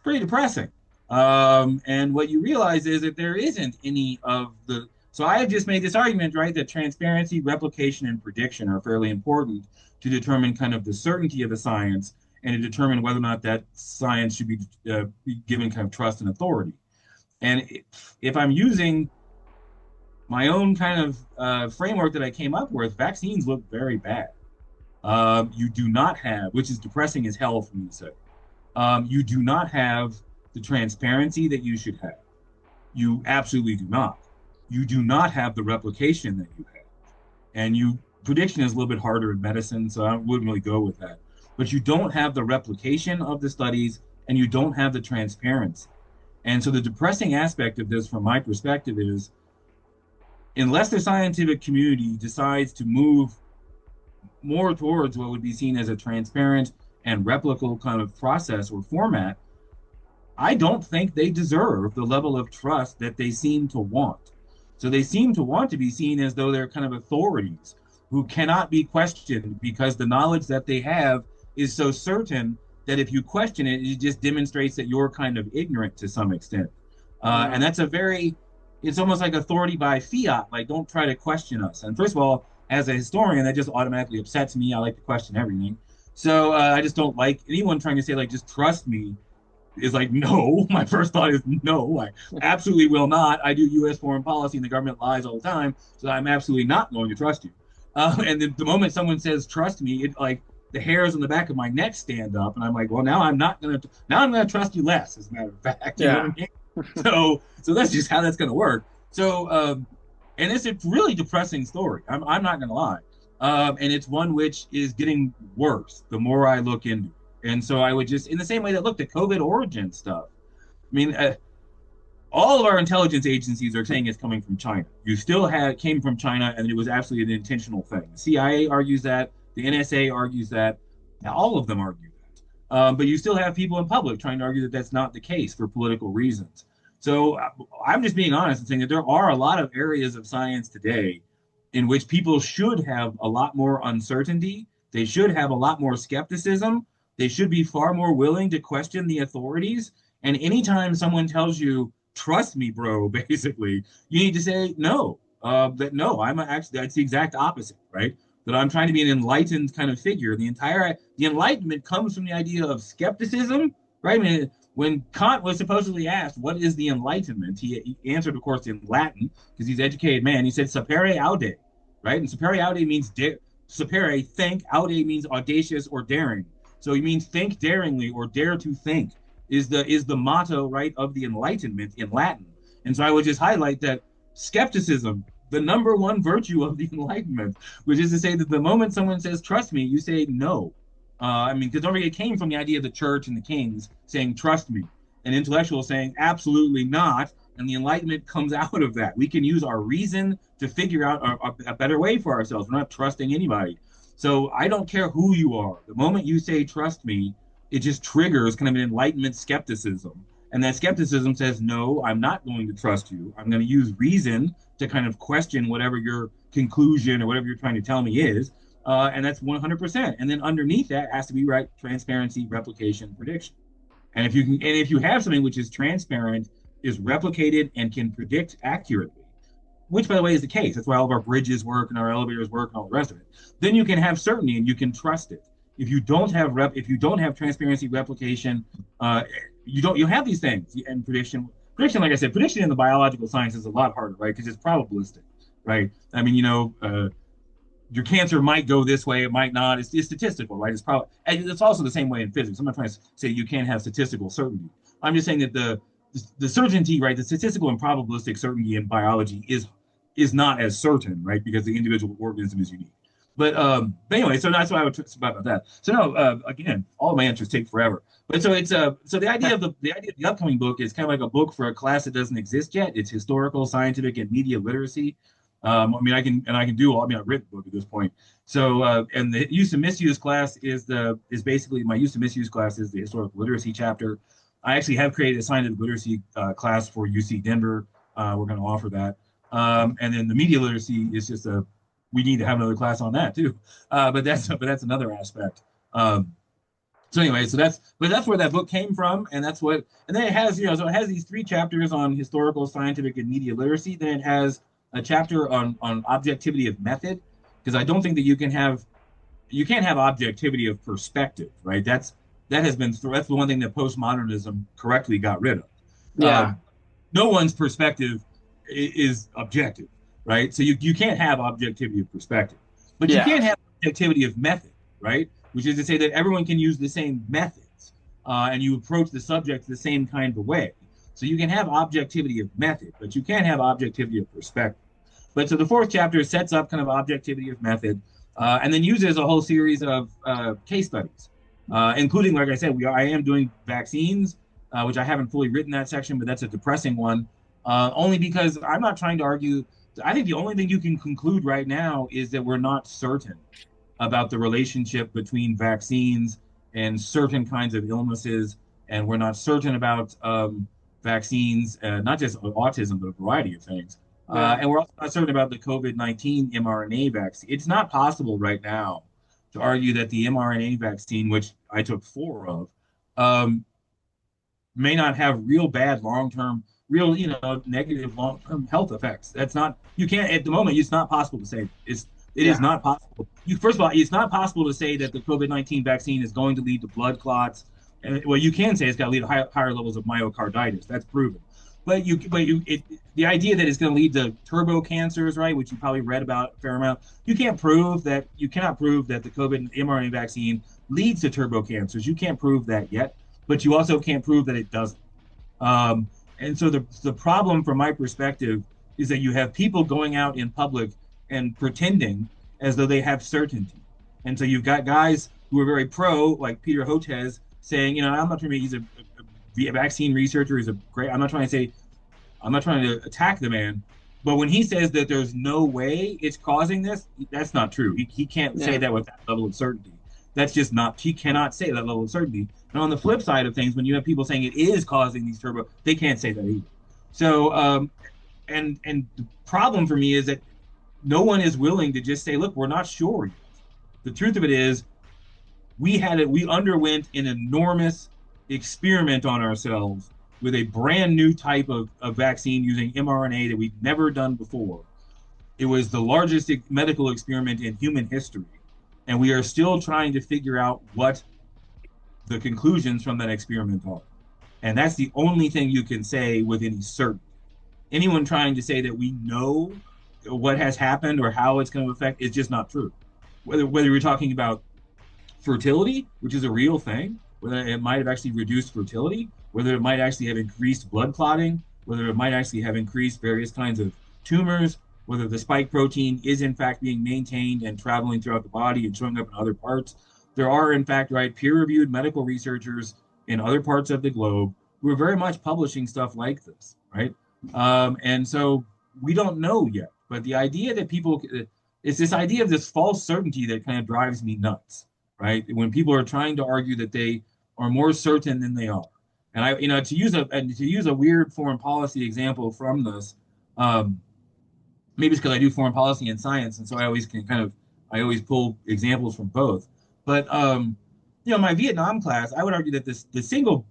pretty depressing. And what you realize is that there isn't any of the. So I have just made this argument, right, that transparency, replication, and prediction are fairly important to determine kind of the certainty of the science and to determine whether or not that science should be given kind of trust and authority. And if I'm using my own kind of framework that I came up with, vaccines look very bad. You do not have, which is depressing as hell for me to say. You do not have the transparency that you should have. You absolutely do not. You do not have the replication that you have. And prediction is a little bit harder in medicine, so I wouldn't really go with that. But you don't have the replication of the studies and you don't have the transparency. And so the depressing aspect of this, from my perspective, is unless the scientific community decides to move more towards what would be seen as a transparent and replicable kind of process or format, I don't think they deserve the level of trust that they seem to want. So they seem to want to be seen as though they're kind of authorities who cannot be questioned because the knowledge that they have is so certain that if you question it, it just demonstrates that you're kind of ignorant to some extent. Yeah. And that's it's almost like authority by fiat, like don't try to question us. And first of all, as a historian, that just automatically upsets me. I like to question everything. So I just don't like anyone trying to say, like, just trust me is like, no. My first thought is no, I absolutely will not. I do U.S. foreign policy and the government lies all the time, so I'm absolutely not going to trust you. And then the moment someone says trust me, it like the hairs on the back of my neck stand up, and I'm like, well, now I'm gonna trust you less. As a matter of fact, you know what Yeah. I mean? So that's just how that's gonna work. So and it's a really depressing story. I'm not gonna lie, and it's one which is getting worse the more I look into it. And so I would just, in the same way that look, the COVID origin stuff. I mean, all of our intelligence agencies are saying it's coming from China. You still had came from China, and it was absolutely an intentional thing. The CIA argues that. The NSA argues that. All of them argue that. But you still have people in public trying to argue that that's not the case for political reasons. So I'm just being honest and saying that there are a lot of areas of science today in which people should have a lot more uncertainty. They should have a lot more skepticism. They should be far more willing to question the authorities. And anytime someone tells you, trust me, bro, basically, you need to say no. That no, I'm actually, that's the exact opposite, right? That I'm trying to be an enlightened kind of figure. The Enlightenment comes from the idea of skepticism, right? I mean, when Kant was supposedly asked, "What is the Enlightenment?" he answered, of course, in Latin because he's an educated man. He said, "Sapere aude," right? And sapere aude means sapere, think. Aude means audacious or daring. So he means think daringly or dare to think is the motto, right, of the Enlightenment in Latin. And so I would just highlight that skepticism, the number one virtue of the Enlightenment, which is to say that the moment someone says, trust me, you say no. I mean, because don't forget, it came from the idea of the church and the kings saying, trust me, and intellectuals saying, absolutely not. And the Enlightenment comes out of that. We can use our reason to figure out a better way for ourselves. We're not trusting anybody. So I don't care who you are. The moment you say, trust me, it just triggers kind of an Enlightenment skepticism. And that skepticism says, no, I'm not going to trust you. I'm going to use reason to kind of question whatever your conclusion or whatever you're trying to tell me is. And that's 100%. And then underneath that has to be right transparency, replication, prediction. And if you have something which is transparent, is replicated, and can predict accurately, which by the way is the case. That's why all of our bridges work and our elevators work and all the rest of it. Then you can have certainty and you can trust it. If you don't have transparency, replication, you have these things and prediction. Prediction, like I said, prediction in the biological science is a lot harder, right? Because it's probabilistic, right? I mean, your cancer might go this way, it might not. It's statistical, right? It's probably, and it's also the same way in physics. I'm not trying to say you can't have statistical certainty. I'm just saying that the certainty, right, the statistical and probabilistic certainty in biology is not as certain, right, because the individual organism is unique. But anyway, so that's why I would talk about that. So no, again, all of my answers take forever. But so it's so the upcoming book is kind of like a book for a class that doesn't exist yet. It's historical, scientific, and media literacy. I mean, I can do all. I mean, I've written the book at this point. So and the use and misuse class is basically my use and misuse class is the historical literacy chapter. I actually have created a scientific literacy class for UC Denver. We're going to offer that. And then the media literacy is just we need to have another class on that too. But that's another aspect. So anyway, that's where that book came from, and then it has so it has these 3 chapters on historical, scientific, and media literacy. Then it has a chapter on objectivity of method, because I don't think that you can't have objectivity of perspective, right? That's the one thing that postmodernism correctly got rid of. Yeah. No one's perspective is objective, right? So you can't have objectivity of perspective, but you Yeah. can have objectivity of method, right? Which is to say that everyone can use the same methods, and you approach the subject the same kind of way. So you can have objectivity of method, but you can't have objectivity of perspective. But so the 4th chapter sets up kind of objectivity of method, and then uses a whole series of case studies, including, like I said, I am doing vaccines, which I haven't fully written that section, but that's a depressing one, only because I'm not trying to argue. I think the only thing you can conclude right now is that we're not certain about the relationship between vaccines and certain kinds of illnesses, and we're not certain about vaccines, not just autism, but a variety of things. Yeah. And we're also not certain about the COVID-19 mRNA vaccine. It's not possible right now to argue that the mRNA vaccine, which I took 4 of, um, may not have real bad long-term, real, negative long-term health effects. That's not, you can't, at the moment, it's not possible to say. It is Yeah. not possible. First of all, it's not possible to say that the COVID-19 vaccine is going to lead to blood clots. And, well, you can say it's going to lead to higher levels of myocarditis. That's proven. The idea that it's going to lead to turbo cancers, right, which you probably read about a fair amount, you cannot prove that the COVID mRNA vaccine leads to turbo cancers. You can't prove that yet, but you also can't prove that it doesn't. And so the problem from my perspective is that you have people going out in public and pretending as though they have certainty. And so you've got guys who are very pro, like Peter Hotez, saying, I'm not trying to, he's a vaccine researcher, I'm not trying to attack the man, but when he says that there's no way it's causing this, that's not true. He can't say Yeah. that with that level of certainty. That's just not, she cannot say that level of certainty. And on the flip side of things, when you have people saying it is causing these turbo, they can't say that either. So, and the problem for me is that no one is willing to just say, look, we're not sure yet. The truth of it is, we underwent an enormous experiment on ourselves with a brand new type of vaccine using mRNA that we've never done before. It was the largest medical experiment in human history, and we are still trying to figure out what the conclusions from that experiment are. And that's the only thing you can say with any certainty. Anyone trying to say that we know what has happened or how it's going to affect is just not true. Whether we're talking about fertility, which is a real thing, whether it might have actually reduced fertility, whether it might actually have increased blood clotting, whether it might actually have increased various kinds of tumors, whether the spike protein is in fact being maintained and traveling throughout the body and showing up in other parts. There are, in fact, right, peer-reviewed medical researchers in other parts of the globe who are very much publishing stuff like this, right? And so we don't know yet. But the idea that people, it's this idea of this false certainty that kind of drives me nuts, right? When people are trying to argue that they are more certain than they are. And to use a weird foreign policy example from this, um, maybe it's because I do foreign policy and science, and so I always pull examples from both. But my Vietnam class, I would argue that the single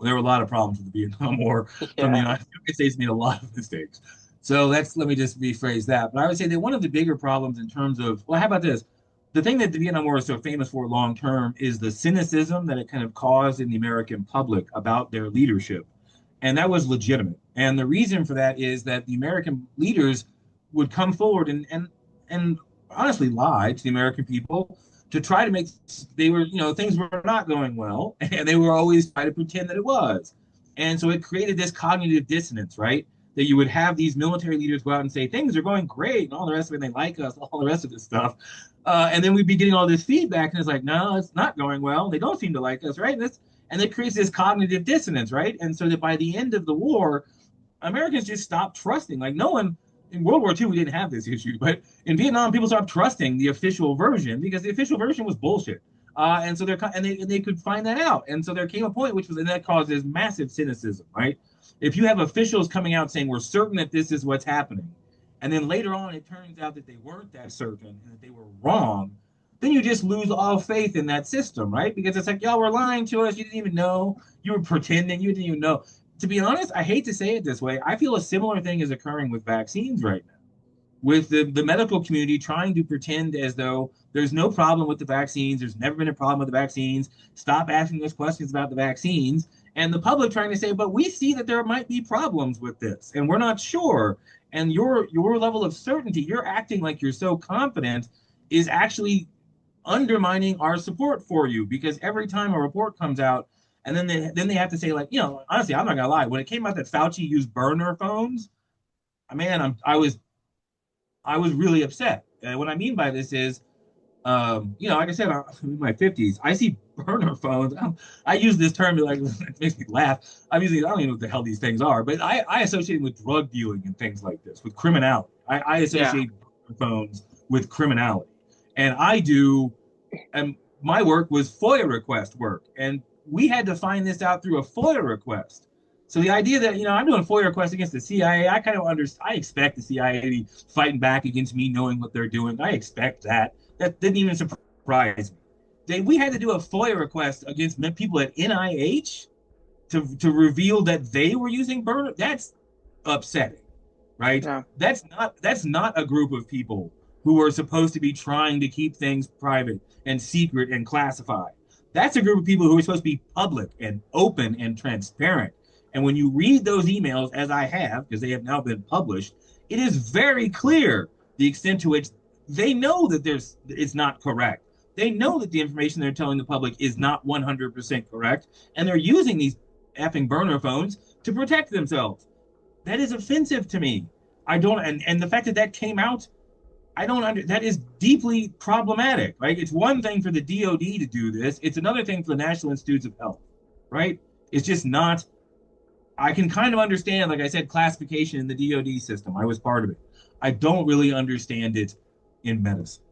there were a lot of problems with the Vietnam War from the Yeah. United States made a lot of mistakes. So let me just rephrase that. But I would say that one of the bigger problems in terms of, well, how about this? The thing that the Vietnam War is so famous for long term is the cynicism that it kind of caused in the American public about their leadership. And that was legitimate. And the reason for that is that the American leaders would come forward and honestly lie to the American people to try to make things were not going well, and they were always trying to pretend that it was. And so it created this cognitive dissonance, right? That you would have these military leaders go out and say things are going great and all the rest of it, and they like us, all the rest of this stuff. And then we'd be getting all this feedback, and it's like, no, it's not going well. They don't seem to like us, right? And it creates this cognitive dissonance, right? And so that by the end of the war, Americans just stopped trusting. Like no one in World War II, we didn't have this issue, but in Vietnam, people stopped trusting the official version because the official version was bullshit. And so they could find that out. And so there came a point and that causes massive cynicism, right? If you have officials coming out saying we're certain that this is what's happening, and then later on it turns out that they weren't that certain and that they were wrong, then you just lose all faith in that system, right? Because it's like y'all were lying to us, you didn't even know, you were pretending, you didn't even know. To be honest, I hate to say it this way, I feel a similar thing is occurring with vaccines right now, with the medical community trying to pretend as though there's no problem with the vaccines, there's never been a problem with the vaccines, stop asking us questions about the vaccines, and the public trying to say, but we see that there might be problems with this, and we're not sure. And your level of certainty, you're acting like you're so confident, is actually undermining our support for you because every time a report comes out, and then they have to say like, honestly, I'm not gonna lie, when it came out that Fauci used burner phones, man, I was really upset. And what I mean by this is, like I said, I'm in my 50s. I see burner phones. I use this term to like it makes me laugh. I don't even know what the hell these things are, but I associate them with drug dealing and things like this, with criminality. I Yeah. associate burner phones with criminality, and I do. And my work was FOIA request work, and we had to find this out through a FOIA request. So the idea that I'm doing FOIA requests against the CIA, I kind of understand. I expect the CIA to be fighting back against me, knowing what they're doing. I expect that. That didn't even surprise me. We had to do a FOIA request against people at NIH to reveal that they were using burner. That's upsetting, right? Yeah. That's not a group of people who are supposed to be trying to keep things private and secret and classified. That's a group of people who are supposed to be public and open and transparent. And when you read those emails, as I have, because they have now been published, it is very clear the extent to which they know that it's not correct. They know that the information they're telling the public is not 100% correct, and they're using these effing burner phones to protect themselves. That is offensive to me. I don't, and the fact that that came out, I don't under, that is deeply problematic, right? It's one thing for the DOD to do this. It's another thing for the National Institutes of Health, right? It's just not, I can kind of understand, like I said, classification in the DOD system. I was part of it. I don't really understand it in medicine.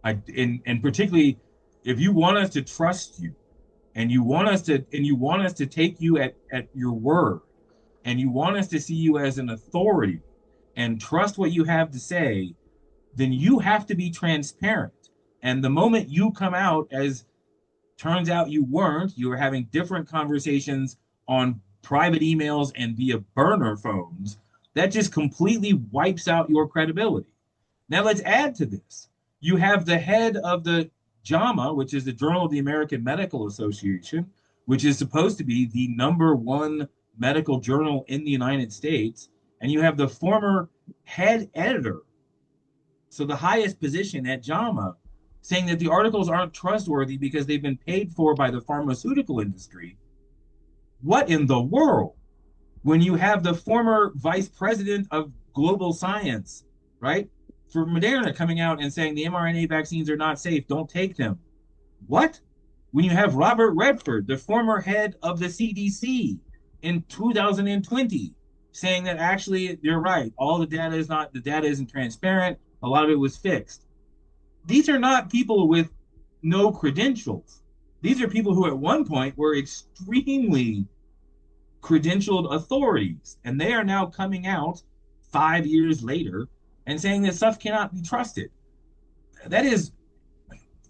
And particularly If you want us to trust you, and you want us to take you at your word, and you want us to see you as an authority and trust what you have to say, then you have to be transparent. And the moment you come out as turns out you weren't, you were having different conversations on private emails and via burner phones, that just completely wipes out your credibility. Now let's add to this. You have the head of the JAMA, which is the Journal of the American Medical Association, which is supposed to be the number one medical journal in the United States. And you have the former head editor, so the highest position at JAMA, saying that the articles aren't trustworthy because they've been paid for by the pharmaceutical industry. What in the world? When you have the former vice president of global science, right, for Moderna coming out and saying the mRNA vaccines are not safe, don't take them. What? When you have Robert Redford, the former head of the CDC in 2020, saying that actually you're right, all the data isn't transparent, a lot of it was fixed. These are not people with no credentials. These are people who at one point were extremely credentialed authorities, and they are now coming out 5 years later and saying that stuff cannot be trusted. That is,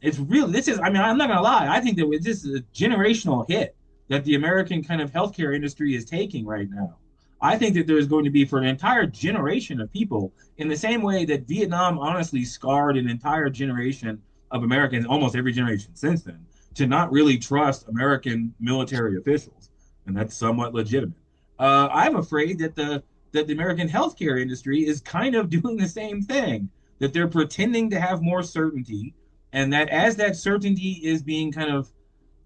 it's real. This is, I mean, I'm not gonna lie. I think that this is a generational hit that the American kind of healthcare industry is taking right now. I think that there's going to be for an entire generation of people, in the same way that Vietnam honestly scarred an entire generation of Americans, almost every generation since then, to not really trust American military officials, and that's somewhat legitimate. I'm afraid that the American healthcare industry is kind of doing the same thing. That they're pretending to have more certainty, and that as that certainty is being kind of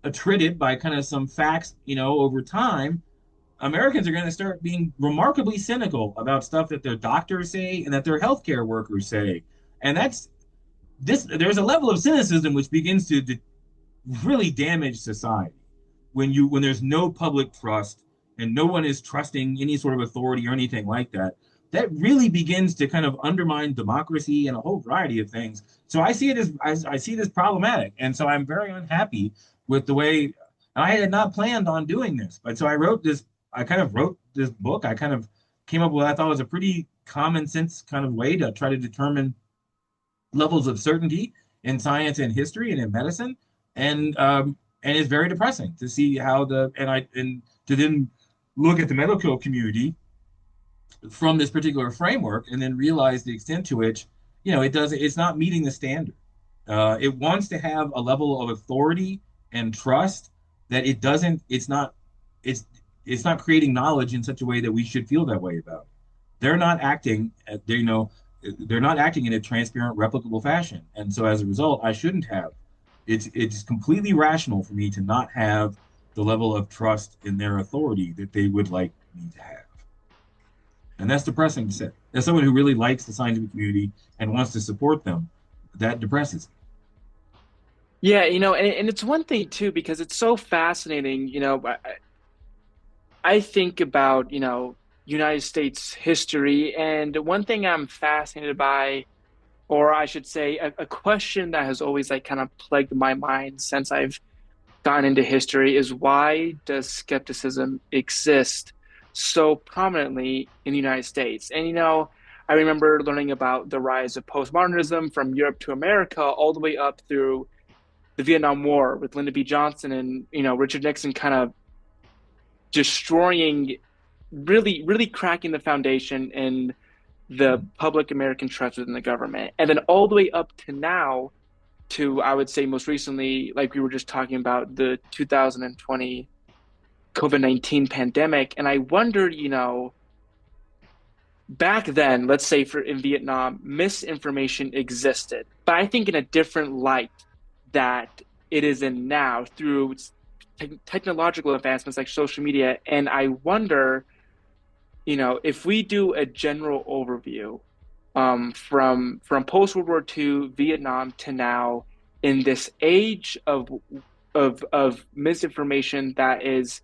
attrited by kind of some facts, over time, Americans are going to start being remarkably cynical about stuff that their doctors say and that their healthcare workers say. And that's this. There's a level of cynicism which begins to really damage society when there's no public trust and no one is trusting any sort of authority or anything like that. That really begins to kind of undermine democracy and a whole variety of things. So I see it as I see this problematic, and so I'm very unhappy with the way I had not planned on doing this. But so I wrote this. I kind of wrote this book. I kind of came up with what I thought was a pretty common sense kind of way to try to determine levels of certainty in science and history and in medicine, and it's very depressing to see how and to then look at the medical community from this particular framework and then realize the extent to which it's not meeting the standard. It wants to have a level of authority and trust that it doesn't. It's not creating knowledge in such a way that we should feel that way about. They're not acting. They're not acting in a transparent, replicable fashion, and so as a result, I shouldn't have. It's completely rational for me to not have the level of trust in their authority that they would like me to have. And that's depressing to say. As someone who really likes the scientific community and wants to support them, that depresses me. Yeah, and it's one thing too, because it's so fascinating. I think about, United States history, and one thing I'm fascinated by, or I should say, a question that has always like kind of plagued my mind since I've gotten into history is why does skepticism exist so prominently in the United States? And I remember learning about the rise of postmodernism from Europe to America, all the way up through the Vietnam War with Lyndon B. Johnson and Richard Nixon kind of destroying, really, really cracking the foundation in the public American trust within the government. And then all the way up to now, to I would say most recently, like we were just talking about, the 2020 COVID-19 pandemic. And I wondered, back then, let's say in Vietnam, misinformation existed, but I think in a different light that it is in now through technological advancements like social media. And I wonder, if we do a general overview from post World War II, Vietnam to now, in this age of misinformation that is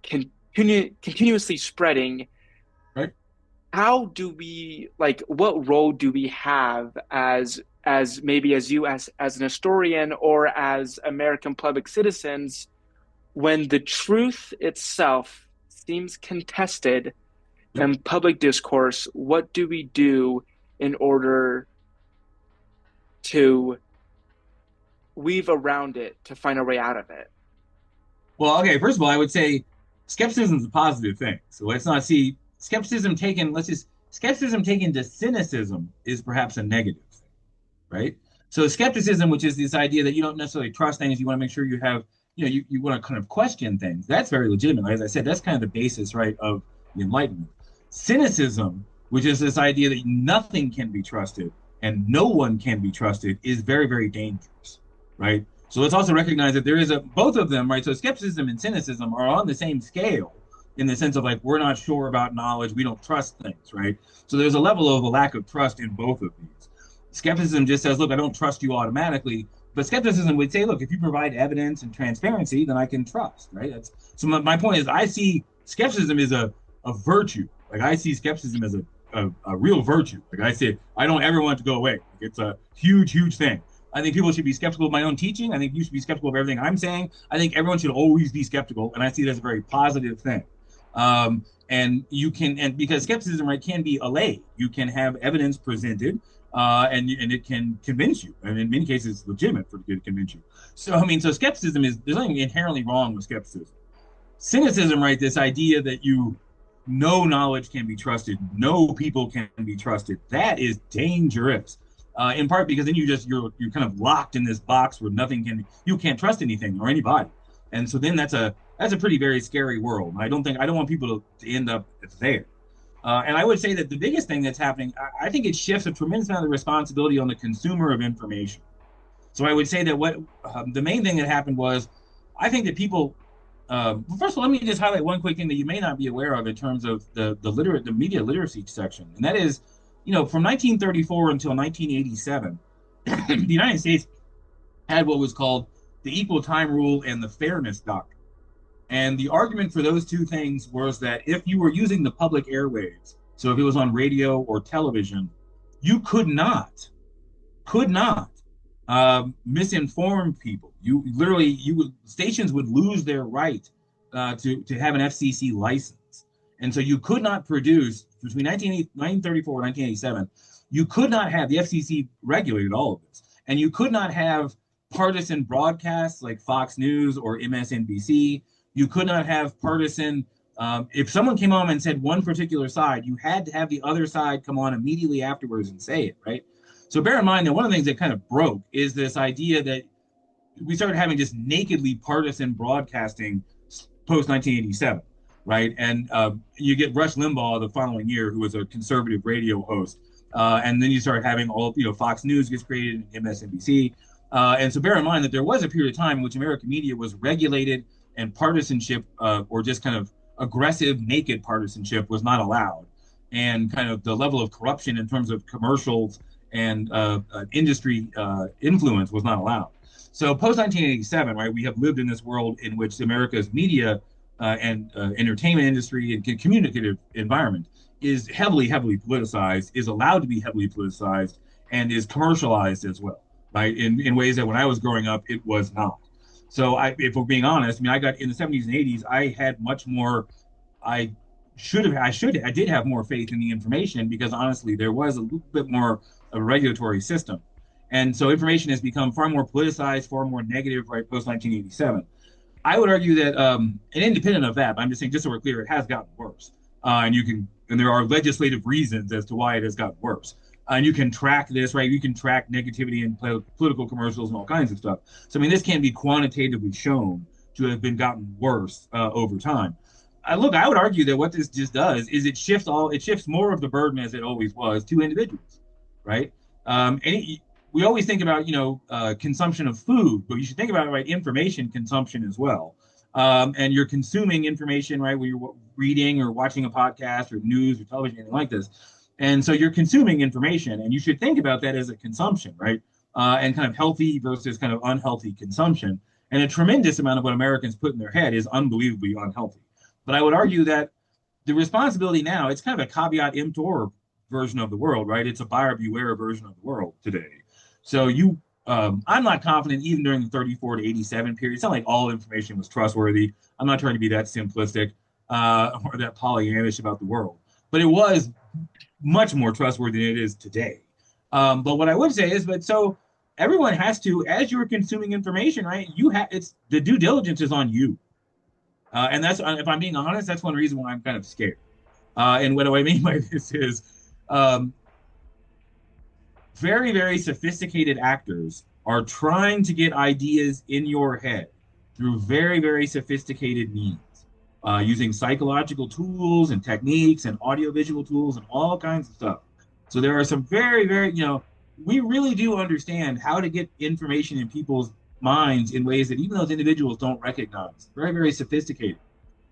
continuously spreading, Right? how do we, like, what role do we have as as maybe as you as an historian or as American public citizens, when the truth itself seems contested Yep. in public discourse, what do we do in order to weave around it to find a way out of it? Well, okay, first of all, I would say skepticism is a positive thing. So let's not see skepticism taken to cynicism is perhaps a negative thing, right? So skepticism, which is this idea that you don't necessarily trust things, you want to make sure you have, you want to kind of question things. That's very legitimate. As I said, that's kind of the basis, right, of the Enlightenment. Cynicism, which is this idea that nothing can be trusted and no one can be trusted, is very, very dangerous, right? So let's also recognize that there is a both of them, right? So skepticism and cynicism are on the same scale in the sense of like we're not sure about knowledge, we don't trust things, right? So there's a level of a lack of trust in both of these. Skepticism just says, look, I don't trust you automatically. But skepticism would say, look, if you provide evidence and transparency, then I can trust, right? So my point is, I see skepticism as a virtue. Like I see skepticism as a real virtue. Like I say, I don't ever want it to go away. Like, it's a huge, huge thing. I think people should be skeptical of my own teaching. I think you should be skeptical of everything I'm saying. I think everyone should always be skeptical, and I see it as a very positive thing. And you can, and because skepticism, right, can be allayed. You can have evidence presented, and it can convince you. And in many cases, it's legitimate for it to convince you. So I mean, so skepticism is there's nothing inherently wrong with skepticism. Cynicism, right? This idea that no knowledge can be trusted, no people can be trusted. That is dangerous. In part because then you're kind of locked in this box where you can't trust anything or anybody, and so then that's a pretty very scary world. I don't want people to end up there. And I would say that the biggest thing that's happening, I think it shifts a tremendous amount of responsibility on the consumer of information. So I would say that what the main thing that happened was, I think that people. First of all, let me just highlight one quick thing that you may not be aware of in terms of the media literacy section, and that is, from 1934 until 1987, the United States had what was called the equal time rule and the fairness doctrine. And the argument for those two things was that if you were using the public airwaves, so if it was on radio or television, you could not misinform people. You literally, stations would lose their right to have an FCC license, and so you could not produce between 1934 and 1987. You could not have the FCC regulated all of this, and you could not have partisan broadcasts like Fox News or MSNBC. You could not have partisan. If someone came on and said one particular side, you had to have the other side come on immediately afterwards and say it, right? So bear in mind that one of the things that kind of broke is this idea that we started having just nakedly partisan broadcasting post 1987, right? And you get Rush Limbaugh the following year, who was a conservative radio host, and then you start having Fox News gets created, MSNBC, and so bear in mind that there was a period of time in which American media was regulated and partisanship, or just kind of aggressive, naked partisanship, was not allowed, and kind of the level of corruption in terms of commercials and industry influence was not allowed. So post 1987, right, we have lived in this world in which America's media and entertainment industry and communicative environment is heavily, heavily politicized, is allowed to be heavily politicized, and is commercialized as well, right? In ways that when I was growing up, it was not. So if we're being honest, I mean, I got in the 70s and 80s, I had much more. I I did have more faith in the information because honestly, there was a little bit more of a regulatory system. And so information has become far more politicized, far more negative, right, post 1987. I would argue that, and independent of that, but I'm just saying, just so we're clear, it has gotten worse. And there are legislative reasons as to why it has gotten worse. And you can track this, right? You can track negativity in political commercials and all kinds of stuff. So, I mean, this can be quantitatively shown to have been gotten worse over time. Look, I would argue that what this just does is it shifts more of the burden, as it always was, to individuals, right? We always think about, consumption of food, but you should think about, right, information consumption as well. And you're consuming information, right, when you're reading or watching a podcast or news or television, anything like this. And so you're consuming information, and you should think about that as a consumption, right? And kind of healthy versus kind of unhealthy consumption. And a tremendous amount of what Americans put in their head is unbelievably unhealthy. But I would argue that the responsibility now, it's kind of a caveat emptor version of the world, right? It's a buyer beware version of the world today. So I'm not confident even during the 34 to 87 period. It's not like all information was trustworthy. I'm not trying to be that simplistic or that Pollyannish about the world, but it was much more trustworthy than it is today. But what I would say is, but so everyone has to, as you're consuming information, right? You have it's the due diligence is on you, and that's if I'm being honest, that's one reason why I'm kind of scared. And what do I mean by this is, um, very sophisticated actors are trying to get ideas in your head through very sophisticated means, using psychological tools and techniques and audiovisual tools and all kinds of stuff. So there are some we really do understand how to get information in people's minds in ways that even those individuals don't recognize. Very sophisticated.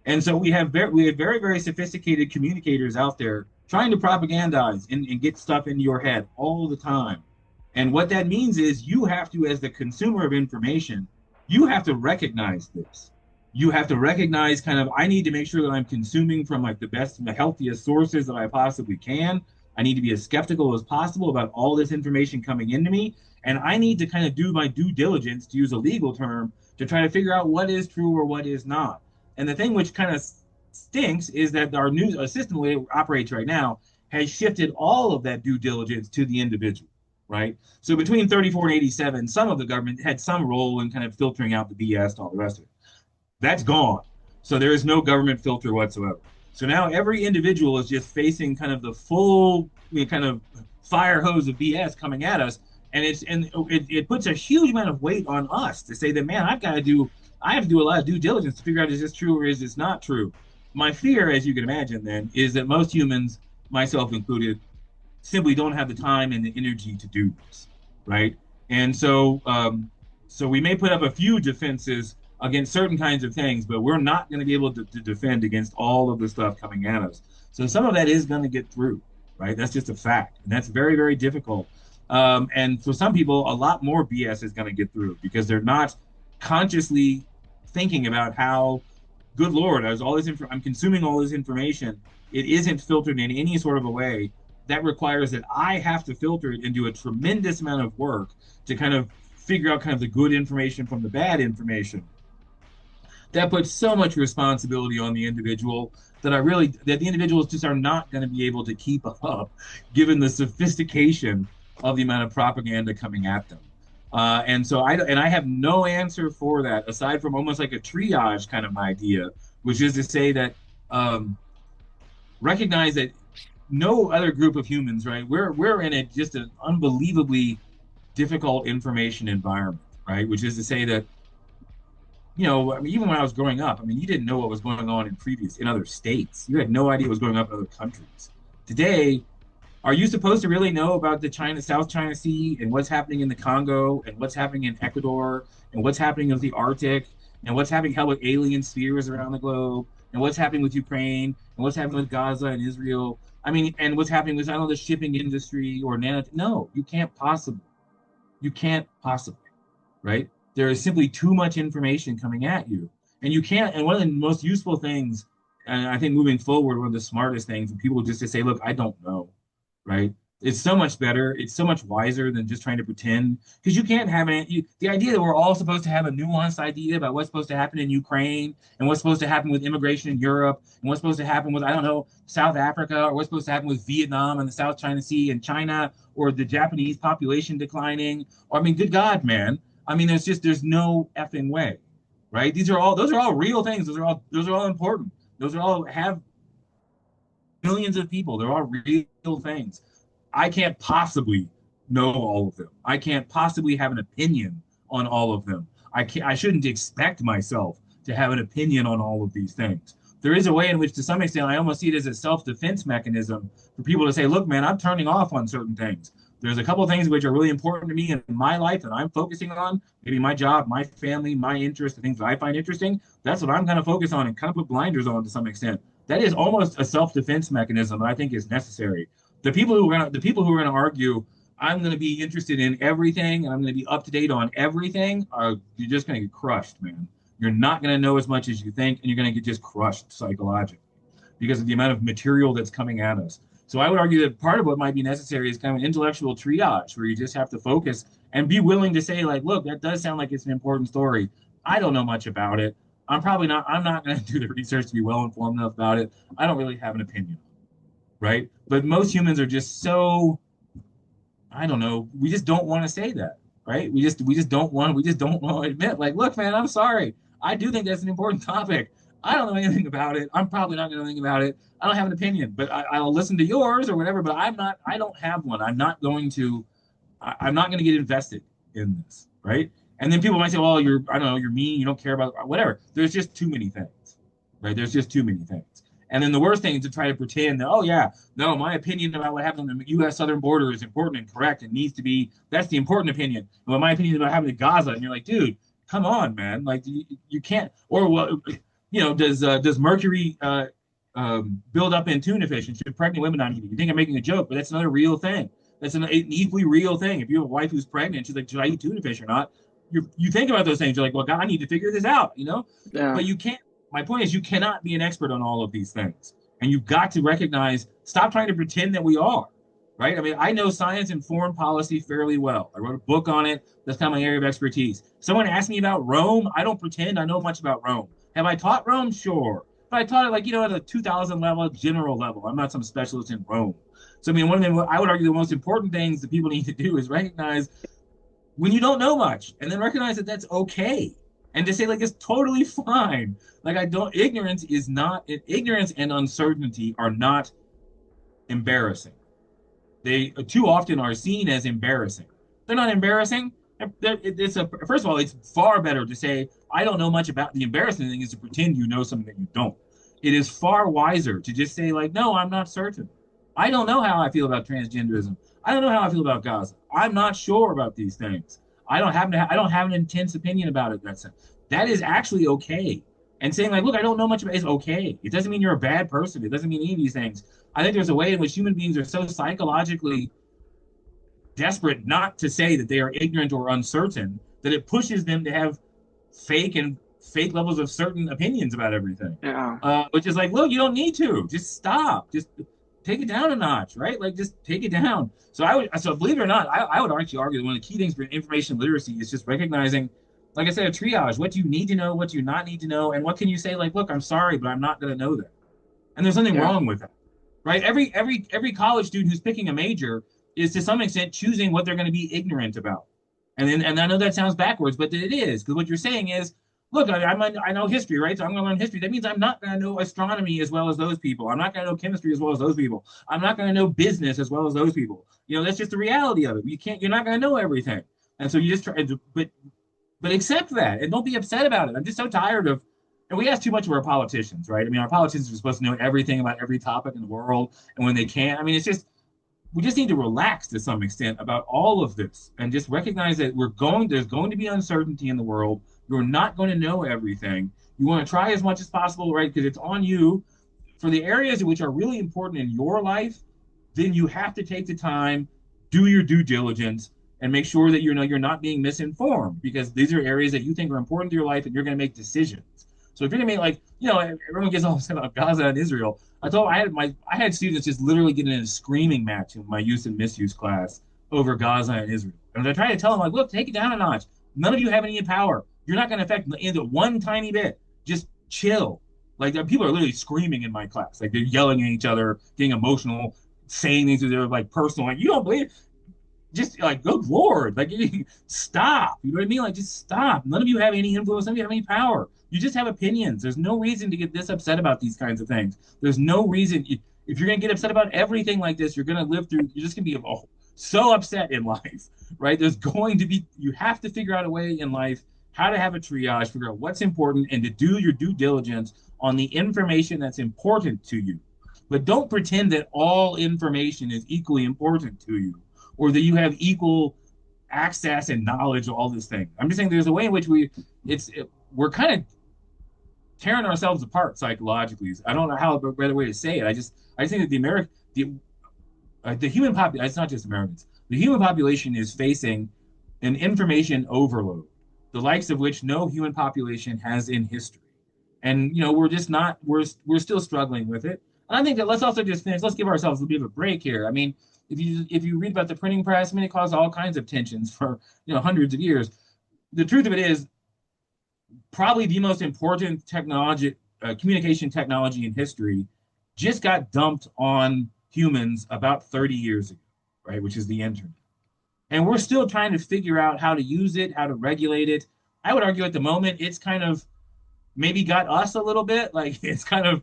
And so we have very sophisticated communicators out there trying to propagandize and get stuff into your head all the time. And what that means is you have to, as the consumer of information, you have to recognize this. You have to recognize kind of, I need to make sure that I'm consuming from like the best and the healthiest sources that I possibly can. I need to be as skeptical as possible about all this information coming into me. And I need to kind of do my due diligence, to use a legal term, to try to figure out what is true or what is not. And the thing which kind of stinks is that our news system, the way it operates right now, has shifted all of that due diligence to the individual, right? So between 34 and 87, some of the government had some role in kind of filtering out the BS and all the rest of it. That's gone. So there is no government filter whatsoever. So now every individual is just facing kind of the full kind of fire hose of BS coming at us, and it puts a huge amount of weight on us to say that, man, I have to do a lot of due diligence to figure out is this true or is this not true. My fear, as you can imagine, then, is that most humans, myself included, simply don't have the time and the energy to do this, right? And so we may put up a few defenses against certain kinds of things, but we're not going to be able to defend against all of the stuff coming at us. So some of that is going to get through, right? That's just a fact, and that's very difficult. And for some people, a lot more BS is going to get through because they're not consciously thinking about how, good Lord, I'm consuming all this information. It isn't filtered in any sort of a way that requires that I have to filter it and do a tremendous amount of work to kind of figure out kind of the good information from the bad information. That puts so much responsibility on the individual that the individuals just are not going to be able to keep up given the sophistication of the amount of propaganda coming at them. And I have no answer for that aside from almost like a triage kind of idea, which is to say that recognize that no other group of humans, right? We're in just an unbelievably difficult information environment, right? Which is to say that, I mean, even when I was growing up, I mean, you didn't know what was going on in other states. You had no idea what was going on in other countries. Today, are you supposed to really know about the South China Sea and what's happening in the Congo and what's happening in Ecuador and what's happening with the Arctic and what's happening with alien spheres around the globe and what's happening with Ukraine and what's happening with Gaza and Israel? I mean, and what's happening with, I don't know, the shipping industry or no, you can't possibly. You can't possibly, right? There is simply too much information coming at you. And you can't, and one of the most useful things, and I think moving forward, one of the smartest things, and people just to say, look, I don't know, right? It's so much better. It's so much wiser than just trying to pretend. Because you can't have the idea that we're all supposed to have a nuanced idea about what's supposed to happen in Ukraine and what's supposed to happen with immigration in Europe and what's supposed to happen with, I don't know, South Africa, or what's supposed to happen with Vietnam and the South China Sea and China, or the Japanese population declining. Or, I mean, good God, man. I mean, there's no effing way, right? Those are all real things. Those are all important. Those are all have millions of people. They're all real things. I can't possibly know all of them. I can't possibly have an opinion on all of them. I shouldn't expect myself to have an opinion on all of these things. There is a way in which, to some extent, I almost see it as a self-defense mechanism for people to say, look, man, I'm turning off on certain things. There's a couple of things which are really important to me in my life that I'm focusing on, maybe my job, my family, my interests, the things that I find interesting. That's what I'm going to focus on and kind of put blinders on to some extent. That is almost a self-defense mechanism that I think is necessary. The people who are going to argue, I'm going to be interested in everything and I'm going to be up to date on everything, you're just going to get crushed, man. You're not going to know as much as you think, and you're going to get just crushed psychologically because of the amount of material that's coming at us. So I would argue that part of what might be necessary is kind of an intellectual triage where you just have to focus and be willing to say, like, look, that does sound like it's an important story. I don't know much about it. I'm not going to do the research to be well informed enough about it. I don't really have an opinion, right? But most humans are just so, I don't know, we just don't want to say that, right? We just don't want to admit, like, look, man, I'm sorry. I do think that's an important topic. I don't know anything about it. I'm probably not going to know anything about it. I don't have an opinion, but I'll listen to yours or whatever. But I don't have one. I'm not going to get invested in this, right? And then people might say, well, I don't know, you're mean, you don't care about whatever. There's just too many things, right? There's just too many things. And then the worst thing is to try to pretend that, oh yeah, no, my opinion about what happened on the U.S. southern border is important and correct and needs to be. That's the important opinion. Well, my opinion about happening in Gaza, and you're like, dude, come on, man, like you can't. Or well, does mercury build up in tuna fish and should pregnant women not eat it? You think I'm making a joke, but that's another real thing. That's an equally real thing. If you have a wife who's pregnant, she's like, should I eat tuna fish or not? You think about those things. You're like, well, God, I need to figure this out, Yeah. But you can't. My point is, you cannot be an expert on all of these things, and you've got to recognize. Stop trying to pretend that we are, right? I mean, I know science and foreign policy fairly well. I wrote a book on it. That's kind of my area of expertise. Someone asked me about Rome. I don't pretend I know much about Rome. Have I taught Rome? Sure. But I taught it like, at a 2000 level, general level. I'm not some specialist in Rome. So, I mean, one of the, I would argue the most important things that people need to do is recognize when you don't know much and then recognize that that's okay. And to say, like, it's totally fine. Like, ignorance and uncertainty are not embarrassing. They too often are seen as embarrassing. They're not embarrassing. First of all, it's far better to say I don't know much about. The embarrassing thing is to pretend you know something that you don't. It is far wiser to just say, like, no, I'm not certain. I don't know how I feel about transgenderism. I don't know how I feel about Gaza. I'm not sure about these things. I don't have an intense opinion about it. That is actually okay. And saying, like, look, I don't know much about it is okay. It doesn't mean you're a bad person. It doesn't mean any of these things. I think there's a way in which human beings are so psychologically desperate not to say that they are ignorant or uncertain that it pushes them to have fake levels of certain opinions about everything. Yeah. Which is like, look, you don't need to. Just stop. Just take it down a notch, right? Like, just take it down. So believe it or not, I would actually argue that one of the key things for information literacy is just recognizing, like I said, a triage. What do you need to know? What do you not need to know? And what can you say? Like, look, I'm sorry, but I'm not going to know that. And there's nothing Yeah. wrong with that, right? Every college student who's picking a major is to some extent choosing what they're going to be ignorant about. And I know that sounds backwards, but it is, because what you're saying is, look, I know history, right? So I'm going to learn history. That means I'm not going to know astronomy as well as those people. I'm not going to know chemistry as well as those people. I'm not going to know business as well as those people. That's just the reality of it. You're not going to know everything. And so you just try to, but accept that and don't be upset about it. I'm just so tired of, and we ask too much of our politicians, right? I mean, our politicians are supposed to know everything about every topic in the world. And when they can't, I mean, we just need to relax to some extent about all of this and just recognize that there's going to be uncertainty in the world. You're not going to know everything. You want to try as much as possible, right? Because it's on you. For the areas which are really important in your life, then you have to take the time, do your due diligence, and make sure that you're not being misinformed, because these are areas that you think are important to your life and you're going to make decisions. So if you're going to make, like, everyone gets all upset about Gaza and Israel. I had students just literally getting in a screaming match in my use and misuse class over Gaza and Israel. And I try to tell them, like, look, take it down a notch. None of you have any power. You're not going to affect into one tiny bit. Just chill. Like, people are literally screaming in my class. Like, they're yelling at each other, getting emotional, saying things that are like personal. Like, you don't believe. Just like, good Lord, like, stop. You know what I mean? Like, just stop. None of you have any influence. None of you have any power. You just have opinions. There's no reason to get this upset about these kinds of things. There's no reason. If you're going to get upset about everything like this, you're going to live through, you're just going to be so upset in life, right? You have to figure out a way in life how to have a triage, figure out what's important, and to do your due diligence on the information that's important to you. But don't pretend that all information is equally important to you, or that you have equal access and knowledge of all this thing. I'm just saying there's a way in which we're kind of tearing ourselves apart psychologically. I don't know how a better way to say it. I think that the human population, it's not just Americans, the human population is facing an information overload, the likes of which no human population has in history. And we're just not we're still struggling with it. And I think that let's also just finish. Let's give ourselves a bit of a break here. I mean, if you read about the printing press, I mean, it caused all kinds of tensions for hundreds of years. The truth of it is, probably the most important technology, communication technology in history, just got dumped on humans about 30 years ago, right? Which is the internet. And we're still trying to figure out how to use it, how to regulate it. I would argue at the moment it's kind of maybe got us a little bit, like it's kind of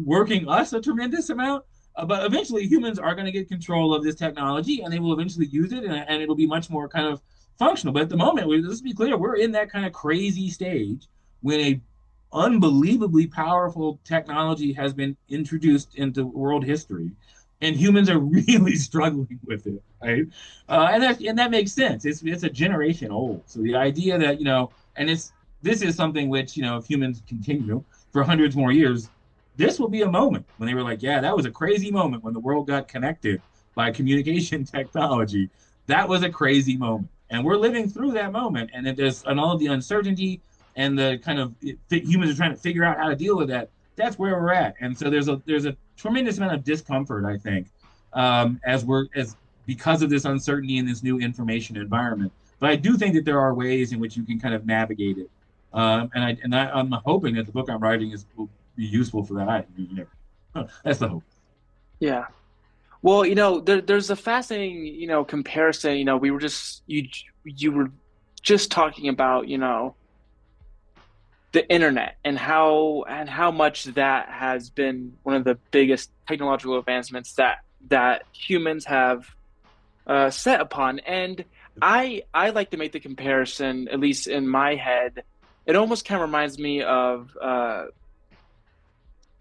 working us a tremendous amount. But eventually, humans are going to get control of this technology, and they will eventually use it, and it'll be much more kind of functional. But at the moment, let's be clear, we're in that kind of crazy stage when a unbelievably powerful technology has been introduced into world history, and humans are really struggling with it, right? And that makes sense. It's a generation old. So the idea that and this is something which if humans continue for hundreds more years, this will be a moment when they were like, yeah, that was a crazy moment when the world got connected by communication technology. That was a crazy moment, and we're living through that moment. And and all of the uncertainty and the kind of humans are trying to figure out how to deal with that. That's where we're at, and so there's a tremendous amount of discomfort, I think, as because of this uncertainty in this new information environment. But I do think that there are ways in which you can kind of navigate it, I'm hoping that the book I'm writing will be useful for that. That's the hope. Yeah. Well, there's a fascinating, comparison. You were just talking about, the internet and how much that has been one of the biggest technological advancements that humans have set upon. And I like to make the comparison, at least in my head. It almost kind of reminds me of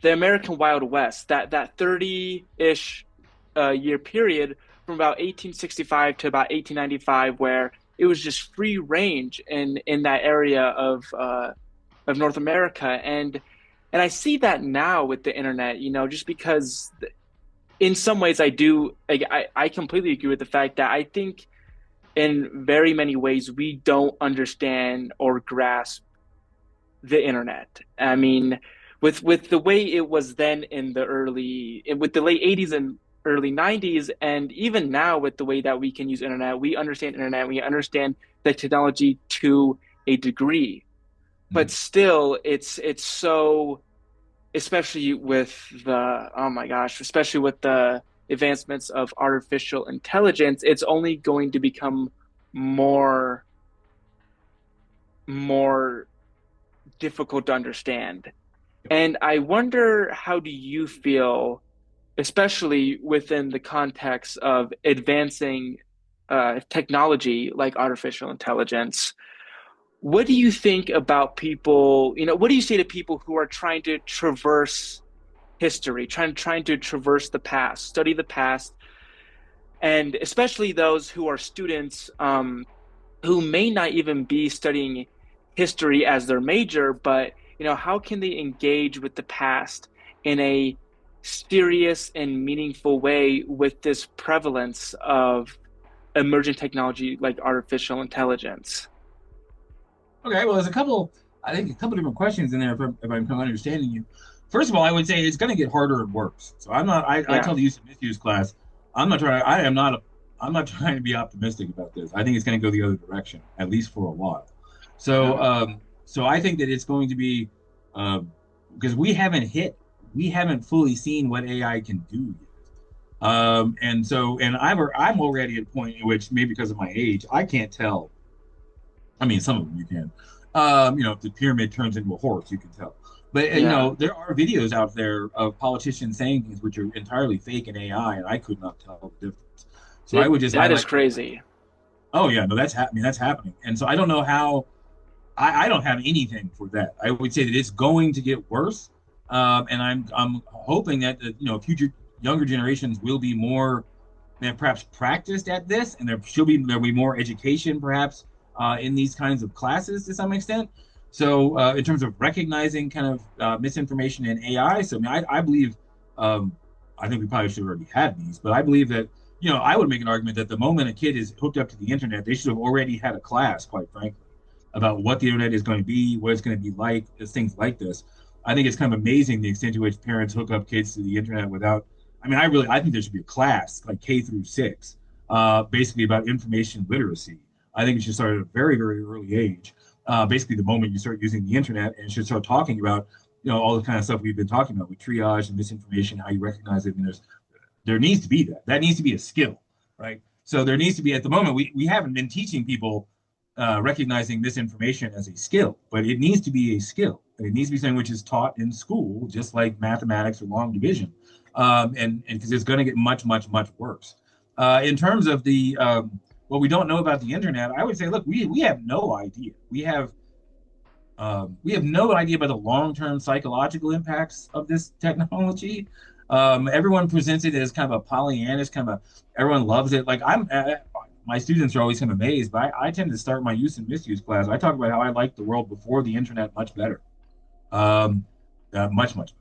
the American Wild West, that 30-ish year period from about 1865 to about 1895, where it was just free range in that area of North America. And I see that now with the internet, just because in some ways I completely agree with the fact that I think in very many ways we don't understand or grasp the internet. I mean, with the way it was then with the late 80s and early 90s, and even now with the way that we can use internet, we understand internet, we understand the technology to a degree. But Mhm. still, it's so, especially with oh my gosh, especially with the advancements of artificial intelligence, it's only going to become more difficult to understand. And I wonder, how do you feel, especially within the context of advancing technology like artificial intelligence? What do you think about people? What do you say to people who are trying to traverse history, trying to traverse the past, study the past, and especially those who are students who may not even be studying history as their major, but how can they engage with the past in a serious and meaningful way with this prevalence of emerging technology like artificial intelligence? Okay, well, I think, a couple different questions in there if I'm kind of understanding you. First of all, I would say it's going to get harder and worse. So I Yeah, tell the use and misuse class, I'm not trying to be optimistic about this. I think it's going to go the other direction, at least for a while. So, yeah, so I think that it's going to be, uh, because we haven't fully seen what AI can do yet. And I'm already at a point in which, maybe because of my age, I can't tell. I mean, some of them you can. If the pyramid turns into a horse, you can tell. But yeah. there are videos out there of politicians saying things which are entirely fake in AI, and I could not tell the difference. So I would just That is highlight that. crazy. Oh yeah, no, that's happening. And so I don't know how. I don't have anything for that. I would say that it's going to get worse, and I'm hoping that future younger generations will be more perhaps practiced at this, and there'll be more education perhaps in these kinds of classes to some extent. So in terms of recognizing kind of misinformation in AI, so I mean, I believe um, I think we probably should have already had these, but I believe that I would make an argument that the moment a kid is hooked up to the internet, they should have already had a class, quite frankly, about what the internet is going to be, what it's going to be like, things like this. I think it's kind of amazing the extent to which parents hook up kids to the internet without I mean, I think there should be a class like K through 6, basically about information literacy. I think it should start at a very, very early age. Basically, the moment you start using the internet, and should start talking about, all the kind of stuff we've been talking about with triage and misinformation, how you recognize it. I mean, there needs to be that. That needs to be a skill, right? So there needs to be, at the moment, we haven't been teaching people recognizing misinformation as a skill, but it needs to be a skill. And it needs to be something which is taught in school, just like mathematics or long division. And because it's going to get much, much, much worse. In terms of the what we don't know about the internet, I would say, look, we have no idea. We have no idea about the long-term psychological impacts of this technology. Everyone presents it as kind of a Pollyannish kind of everyone loves it. Like my students are always kind of amazed, but I tend to start my use and misuse class. I talk about how I liked the world before the internet much better, um, much much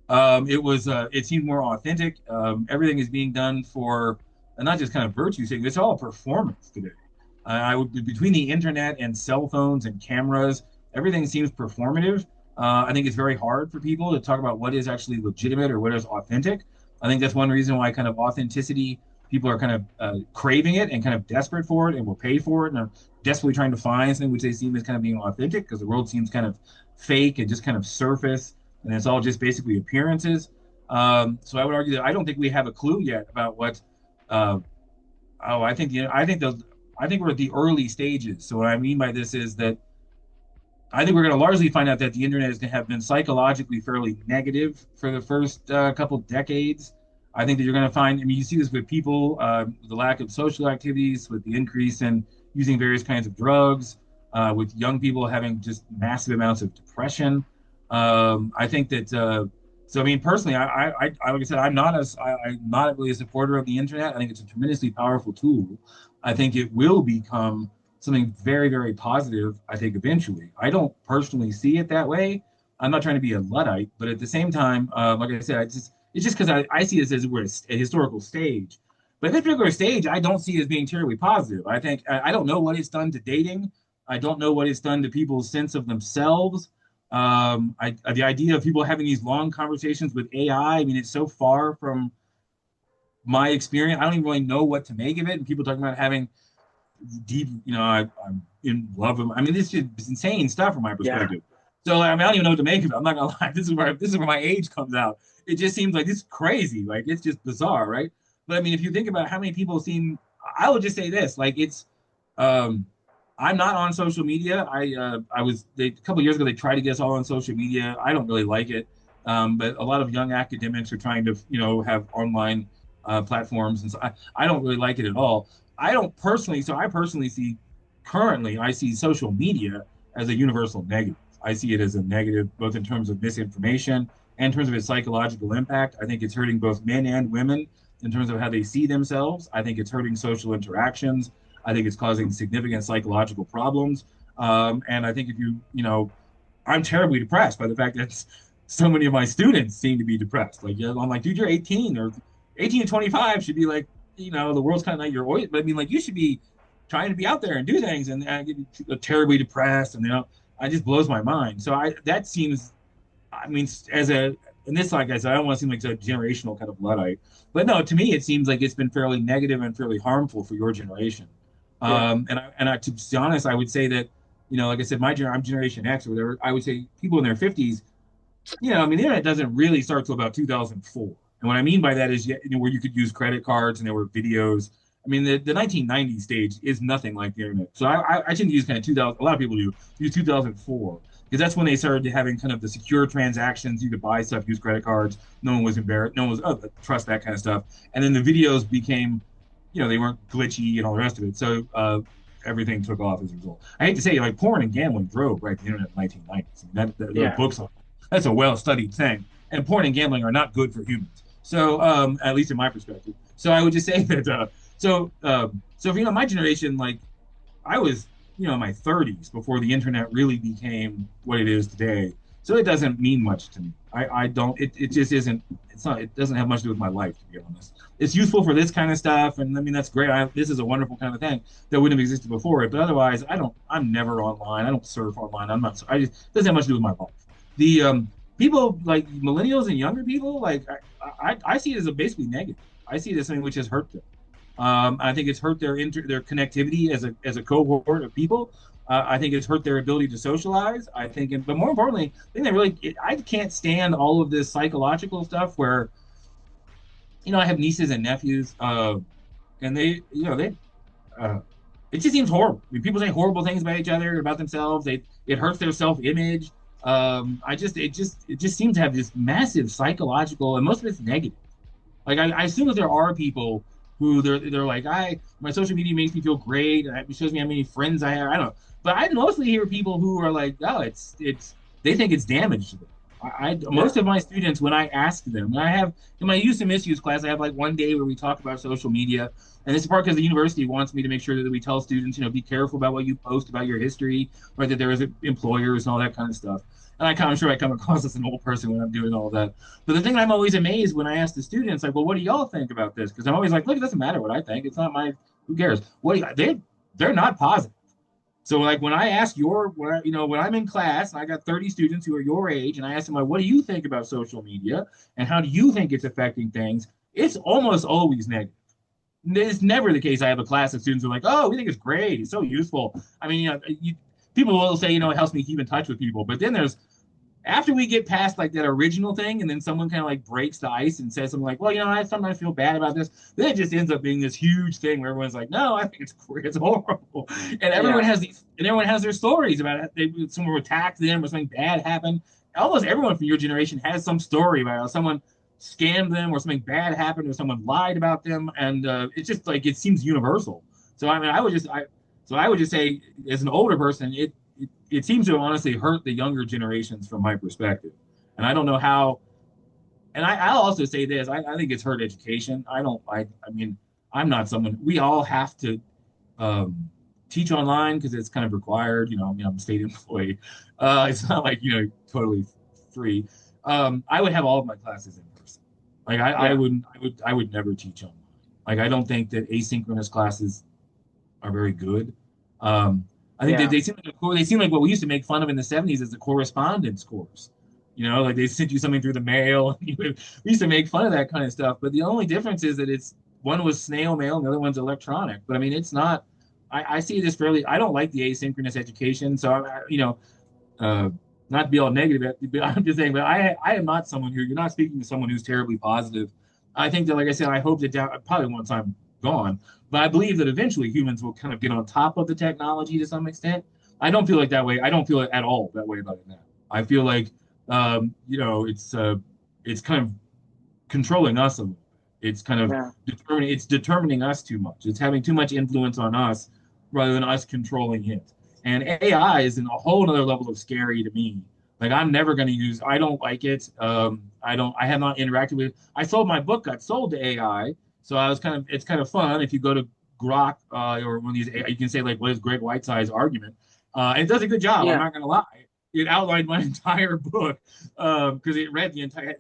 better. It seemed more authentic. Everything is being done for not just kind of virtue sake. It's all performance today. I would between the internet and cell phones and cameras, everything seems performative. I think it's very hard for people to talk about what is actually legitimate or what is authentic. I think that's one reason why kind of authenticity, people are kind of craving it and kind of desperate for it and will pay for it and are desperately trying to find something which they seem as kind of being authentic because the world seems kind of fake and just kind of surface and it's all just basically appearances. So I would argue that I don't think we have a clue yet about what. Uh, oh, I think we're at the early stages. So what I mean by this is that I think we're going to largely find out that the internet is going to have been psychologically fairly negative for the first couple decades. I think that you're going to find, I mean, you see this with people, the lack of social activities, with the increase in using various kinds of drugs, with young people having just massive amounts of depression. I think that, so I mean, personally, like I said, I'm not really a supporter of the internet. I think it's a tremendously powerful tool. I think it will become something very, very positive, I think, eventually. I don't personally see it that way. I'm not trying to be a Luddite, but at the same time, like I said, it's just because I see this as we're at a historical stage. But at this particular stage, I don't see it as being terribly positive. I think I don't know what it's done to dating. I don't know what it's done to people's sense of themselves. The idea of people having these long conversations with AI, I mean, it's so far from my experience. I don't even really know what to make of it. And people talking about having deep, I'm in love with. I mean, this is insane stuff from my Yeah. perspective. So I mean, I don't even know what to make of it. I'm not gonna lie. This is where my age comes out. It just seems like it's crazy. Like it's just bizarre, right? But I mean, if you think about how many people seem, I would just say this: like it's, um, I'm not on social media. A couple of years ago they tried to get us all on social media. I don't really like it, but a lot of young academics are trying to have online platforms, and so I don't really like it at all. I don't personally, so I personally see currently, I see social media as a universal negative. I see it as a negative, both in terms of misinformation and in terms of its psychological impact. I think it's hurting both men and women in terms of how they see themselves. I think it's hurting social interactions. I think it's causing significant psychological problems. And I think if I'm terribly depressed by the fact that so many of my students seem to be depressed. Like, I'm like, dude, you're 18 or 18 to 25 should be like, the world's kind of like your oyster. But I mean, like, you should be trying to be out there and do things. And I get terribly depressed, and it just blows my mind. So that seems, I mean, and this, like I said, I don't want to seem like a generational kind of luddite, but no, to me, it seems like it's been fairly negative and fairly harmful for your generation. Yeah. To be honest, I would say that, like I said, I'm Generation X or whatever. I would say people in their 50s, I mean, the internet doesn't really start till about 2004. And what I mean by that is, where you could use credit cards and there were videos. I mean, the 1990s stage is nothing like the internet. So I tend to use kind of 2000. A lot of people do use 2004 because that's when they started having kind of the secure transactions. You could buy stuff, use credit cards. No one was embarrassed. No one was trust that kind of stuff. And then the videos became, they weren't glitchy and all the rest of it. So everything took off as a result. I hate to say, like porn and gambling drove right the internet in the 1990s. I mean, there are Yeah. books on it. That's a well-studied thing. And porn and gambling are not good for humans. So, at least in my perspective. So I would just say that. So if my generation, like I was, in my 30s before the internet really became what it is today. So it doesn't mean much to me. I don't. It just isn't. It's not. It doesn't have much to do with my life, to be honest. It's useful for this kind of stuff, and I mean that's great. This is a wonderful kind of thing that wouldn't have existed before it. But otherwise, I don't. I'm never online. I don't surf online. I'm not. I just it doesn't have much to do with my life. The people like millennials and younger people, like I see it as a basically negative. I see it as something which has hurt them. I think it's hurt their connectivity as a cohort of people. I think it's hurt their ability to socialize. I think, but more importantly, I think I can't stand all of this psychological stuff where I have nieces and nephews, and uh, it just seems horrible. I mean, people say horrible things about each other, about themselves. It hurts their self image. It just seems to have this massive psychological, and most of it's negative. Like I assume that there are people who they're like, my social media makes me feel great, and it shows me how many friends I have. I don't know, but I mostly hear people who are like, oh, it's they think it's damage to them. Yeah. Most of my students, when I ask them, and I have in my use and misuse class, I have like one day where we talk about social media, and this is part because the university wants me to make sure that we tell students, be careful about what you post about your history, right? That there is employers and all that kind of stuff. And I'm sure I come across as an old person when I'm doing all that. But the thing I'm always amazed when I ask the students, like, well, what do y'all think about this? Because I'm always like, look, it doesn't matter what I think. It's not my, who cares? They're not positive. So like when I ask when I'm in class and I got 30 students who are your age and I ask them like, what do you think about social media and how do you think it's affecting things? It's almost always negative. It's never the case. I have a class of students who are like, oh, we think it's great. It's so useful. I mean, people will say, it helps me keep in touch with people. But then there's after we get past like that original thing, and then someone kind of like breaks the ice and says something like, "Well, I sometimes feel bad about this," then it just ends up being this huge thing where everyone's like, "No, I think it's horrible," and Yeah. everyone has their stories about it. Someone attacked them or something bad happened. Almost everyone from your generation has some story about how someone scammed them or something bad happened or someone lied about them, and it's just like it seems universal. So I mean, I would just say, as an older person, it seems to honestly hurt the younger generations from my perspective. And I don't know how. And I'll also say this: I think it's hurt education. I don't. I mean, I'm not someone. We all have to um, teach online because it's kind of required. I mean, I'm a state employee. It's not like totally free. I would have all of my classes in person. Like I Yeah. wouldn't. I would never teach online. Like I don't think that asynchronous classes are very good. Um, I think that Yeah. they seem like what we used to make fun of in the '70s as the correspondence course. Like they sent you something through the mail. We used to make fun of that kind of stuff. But the only difference is that it's one was snail mail and the other one's electronic. But I mean, it's not. I see this fairly. I don't like the asynchronous education. So uh, not to be all negative, but I'm just saying. But I am not someone who you're not speaking to someone who's terribly positive. I think that, like I said, I hope that probably once I'm gone, but I believe that eventually humans will kind of get on top of the technology to some extent. I don't feel like that way. I don't feel at all that way about it now. I feel like it's kind of controlling us a little bit. It's kind of Yeah. determining us too much. It's having too much influence on us rather than us controlling it. And AI is in a whole other level of scary to me. Like I'm never going to use. I don't like it. I don't. I have not interacted with. I sold my book. Got sold to AI. So I was kind of. It's kind of fun if you go to Grok or one of these. You can say like, "What is Greg Whitesides' argument?" And it does a good job. I'm Yeah. not going to lie. It outlined my entire book because it read the entire.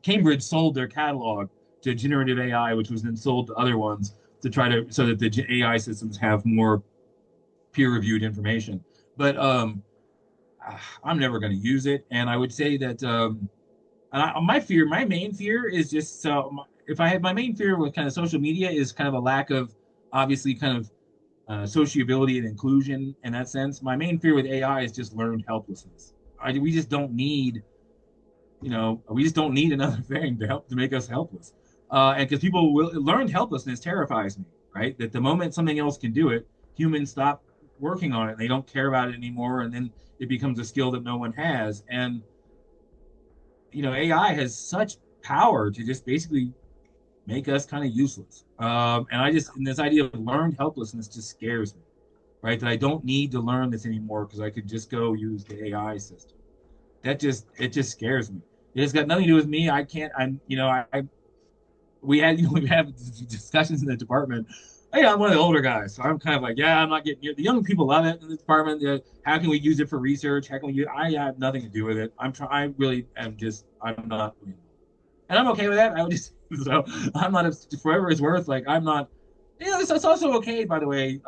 Cambridge sold their catalog to generative AI, which was then sold to other ones to try to so that the AI systems have more peer-reviewed information. But I'm never going to use it, and I would say that my main fear is just if I had my main fear with kind of social media is kind of a lack of obviously kind of sociability and inclusion in that sense. My main fear with AI is just learned helplessness. We just don't need we just don't need another thing to help to make us helpless. And because people will learned helplessness terrifies me, right? That the moment something else can do it, humans stop working on it. They don't care about it anymore, and then it becomes a skill that no one has. And AI has such power to just basically make us kind of useless. And this idea of learned helplessness just scares me, right? That I don't need to learn this anymore because I could just go use the AI system. It just scares me. It's got nothing to do with me. I can't. I'm. We had we have discussions in the department. Hey, I'm one of the older guys, so I'm kind of like, yeah, I'm not getting the young people love it in the department. How can we use it for research? How can we use? I have nothing to do with it. I'm trying. I really am just. I'm not. And I'm okay with that. I would just. So I'm not. For whatever it's worth, like I'm not. It's also okay, by the way.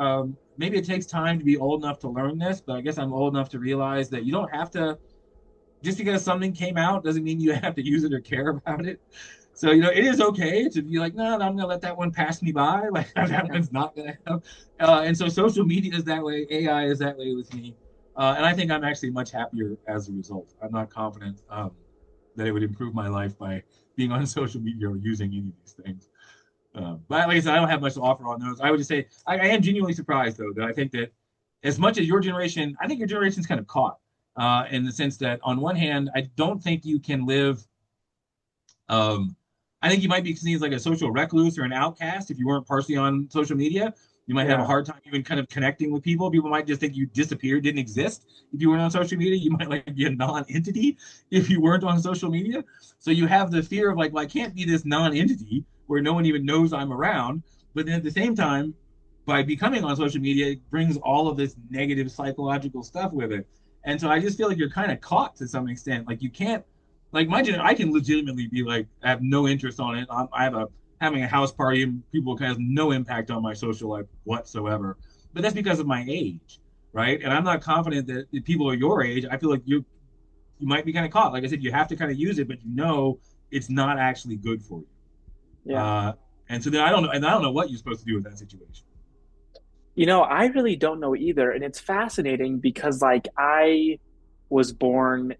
Maybe it takes time to be old enough to learn this, but I guess I'm old enough to realize that you don't have to just because something came out doesn't mean you have to use it or care about it. So, you know, it is okay to be like, no, I'm going to let that one pass me by. Like, that Yeah. one's not going to have. And so social media is that way. AI is that way with me. And I think I'm actually much happier as a result. I'm not confident that it would improve my life by being on social media or using any of these things. But like I said, I don't have much to offer on those. I would just say I am genuinely surprised, though, that I think that as much as your generation, I think your generation's kind of caught in the sense that, on one hand, I don't think you can live. Um, I think you might be seen as like a social recluse or an outcast if you weren't partially on social media. You might have a Yeah. hard time even kind of connecting with people. People might just think you disappeared, didn't exist if you weren't on social media. You might like be a non-entity if you weren't on social media. So you have the fear of like, well, I can't be this non-entity where no one even knows I'm around. But then at the same time, by becoming on social media, it brings all of this negative psychological stuff with it. And so I just feel like you're kind of caught to some extent. Like you can't, like I can legitimately be like, I have no interest on it. I have a having a house party and people kind of no impact on my social life whatsoever. But that's because of my age, right? And I'm not confident that if people are your age, I feel like you might be kind of caught. Like I said, you have to kind of use it, but you know it's not actually good for you. Yeah. And so then I don't know, and I don't know what you're supposed to do with that situation. I really don't know either. And it's fascinating because like I was born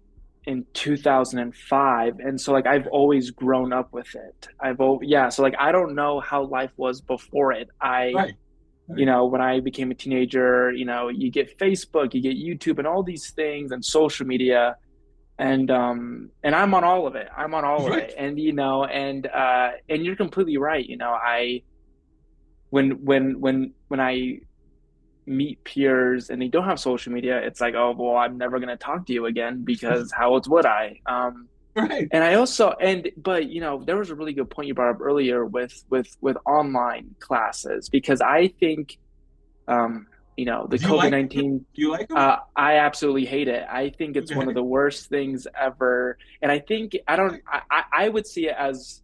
in 2005 and so like I've always grown up with it. Yeah, so like I don't know how life was before it. Right, right, When I became a teenager, you get Facebook, you get YouTube and all these things and social media and I'm on all of it. I'm on all of right. it. And you're completely right. I when I meet peers and they don't have social media, it's like, oh, well, I'm never going to talk to you again because how else would I? Right. And I also, but there was a really good point you brought up earlier with online classes because I think, the Do you like them? COVID-19, Do you like them? I absolutely hate it. I think it's one of Okay. the worst things ever. And I think, I don't, I would see it as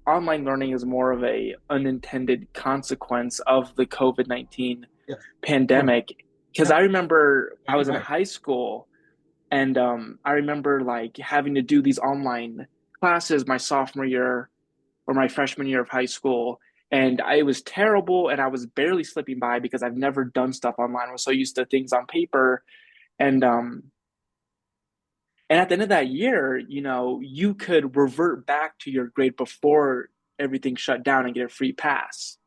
online learning is more of a unintended consequence of the COVID-19 Yes. Totally. pandemic because Yeah. I remember Yeah, I you're was in right. high school and I remember like having to do these online classes my sophomore year or my freshman year of high school. And it was terrible, and I was barely slipping by because I've never done stuff online. I was so used to things on paper, and um, and at the end of that year, you could revert back to your grade before everything shut down and get a free pass,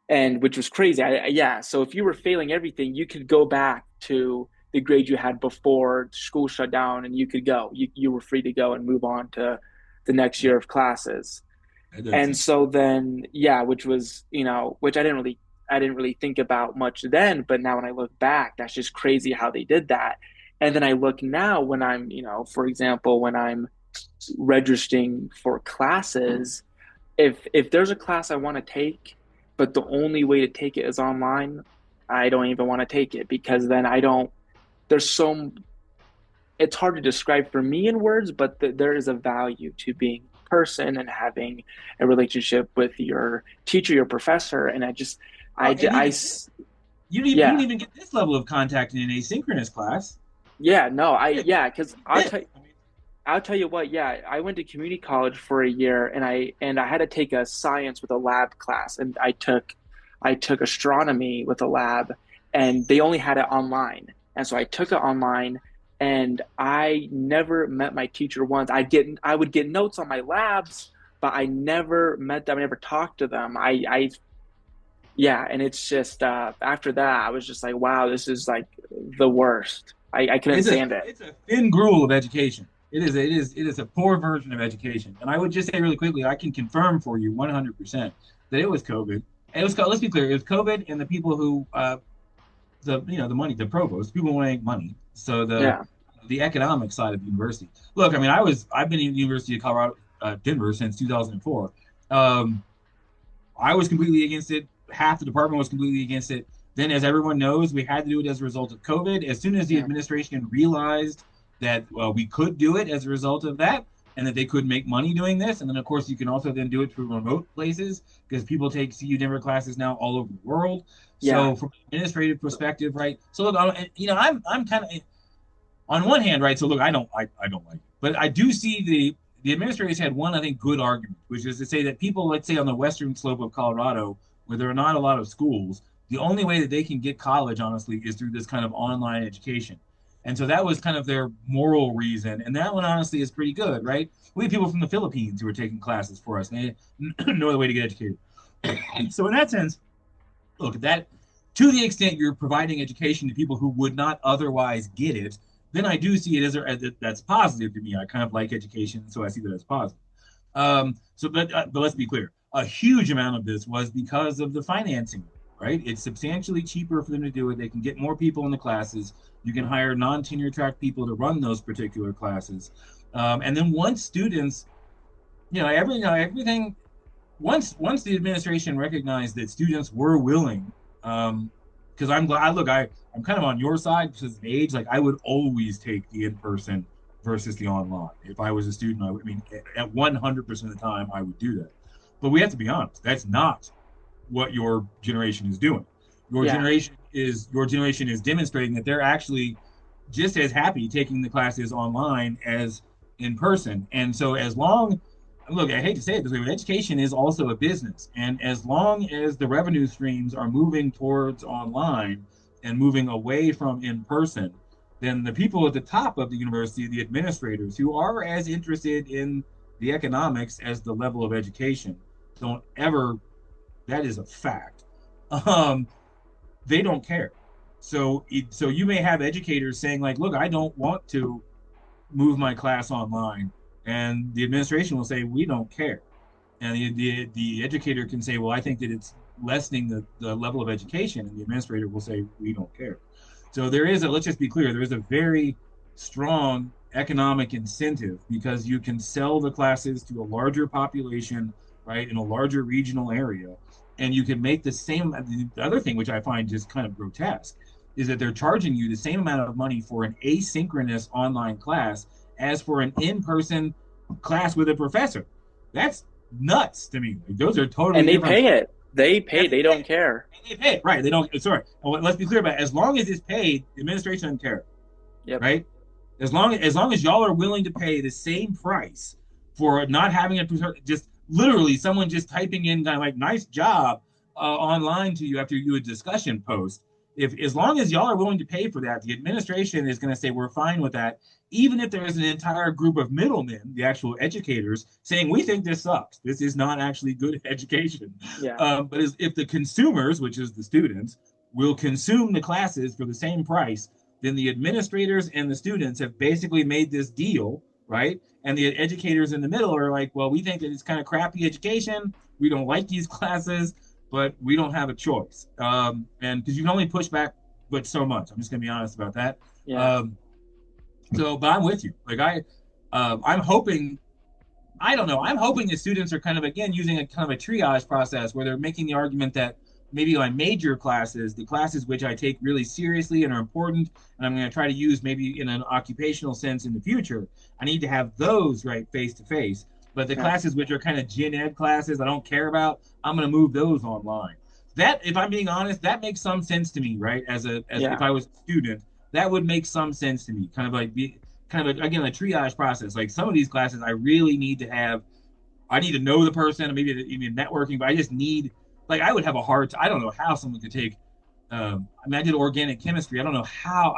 and which was crazy. Yeah, so if you were failing everything, you could go back to the grade you had before school shut down, and you could go. You were free to go and move on to the next Yeah, year of classes. that does And seem. so then, yeah, which I didn't really think about much then, but now when I look back, that's just crazy how they did that. And then I look now when I'm, for example, when I'm registering for classes, if there's a class I want to take, but the only way to take it is online, I don't even want to take it because then I don't, there's so, it's hard to describe for me in words, but there is a value to being a person and having a relationship with your teacher, your professor. And Well, and I, even this, you don't yeah, even get this level of contact in an asynchronous class. yeah, no, Yeah, because you get this. I mean, I'll tell you what, yeah, I went to community college for a year and I had to take a science with a lab class and I took astronomy with a lab and they only had it online. And so I took it online and I never met my teacher once. I would get notes on my labs, but I never met them, I never talked to them. Yeah, and it's just after that I was just like, wow, this is like the worst. I couldn't stand it. it's a thin gruel of education. It is a poor version of education. And I would just say really quickly, I can confirm for you 100% that it was COVID. And it was, let's be clear, it was COVID and the people who the money, the provost, people want to make money. So Yeah. the economic side of the university. Look, I mean, I've been in the University of Colorado, Denver since 2004. Um, I was completely against it. Half the department was completely against it. Then, as everyone knows, we had to do it as a result of COVID. As soon as the Yeah. administration realized that we could do it as a result of that, and that they could make money doing this, and then of course you can also then do it through remote places because people take CU Denver classes now all over the world. Yeah. So, from an administrative perspective, right? So, look, I'm kind of on one hand, right? So look, I don't like it, but I do see the administrators had one, I think, good argument, which is to say that people, let's say on the western slope of Colorado, where there are not a lot of schools, the only way that they can get college, honestly, is through this kind of online education. And so that was kind of their moral reason. And that one, honestly, is pretty good, right? We have people from the Philippines who are taking classes for us, and they no other way to get educated. So in that sense, look, that to the extent you're providing education to people who would not otherwise get it, then I do see it as that's positive to me. I kind of like education, so I see that as positive. But let's be clear. A huge amount of this was because of the financing, right? It's substantially cheaper for them to do it. They can get more people in the classes. You can hire non-tenure track people to run those particular classes. And then once students, everything once the administration recognized that students were willing, because I'm glad. Look, I'm kind of on your side because of age. Like I would always take the in person versus the online. If I was a student, I mean, at 100% of the time, I would do that. But we have to be honest. That's not what your generation is doing. Yeah. Your generation is demonstrating that they're actually just as happy taking the classes online as in person. And so as long look, I hate to say it this way, but education is also a business. And as long as the revenue streams are moving towards online and moving away from in person, then the people at the top of the university, the administrators who are as interested in the economics as the level of education, don't ever, that is a fact. Um, they don't care. So you may have educators saying like, look, I don't want to move my class online, and the administration will say we don't care, and the educator can say, well, I think that it's lessening the level of education, and the administrator will say we don't care. So there is a, let's just be clear, there is a very strong economic incentive because you can sell the classes to a larger population, right, in a larger regional area, and you can make the same. The other thing which I find just kind of grotesque is that they're charging you the same amount of money for an asynchronous online class as for an in-person class with a professor. That's nuts to me. Like, those are totally And they different. pay it. They pay. And They don't care. they pay it, right? They don't. Sorry. Let's be clear about it. As long as it's paid, the administration doesn't care, Yep. right? As long as y'all are willing to pay the same price for not having a just literally someone just typing in kind of like nice job online to you after you do a discussion post. If as long as y'all are willing to pay for that, the administration is going to say we're fine with that, even if there is an entire group of middlemen, the actual educators, saying we think this sucks. This is not actually good education. Yeah. But if the consumers, which is the students, will consume the classes for the same price, then the administrators and the students have basically made this deal, right? And the educators in the middle are like, well, we think that it's kind of crappy education. We don't like these classes, but we don't have a choice. And because you can only push back but so much. I'm just going to be honest about that. Yeah. Um, but I'm with you. I'm hoping. I don't know. I'm hoping the students are kind of again using a kind of a triage process where they're making the argument that maybe my major classes, the classes which I take really seriously and are important, and I'm going to try to use maybe in an occupational sense in the future, I need to have those right face to face. But the Yeah. classes which are kind of gen ed classes I don't care about, I'm going to move those online. That, if I'm being honest, that makes some sense to me, right? As if Yeah. I was a student, that would make some sense to me. Kind of again a triage process. Like some of these classes, I really need to have I need to know the person, maybe even networking, but I just need, like, I would have a hard time. I don't know how someone could take, I mean, I did organic chemistry. I don't know how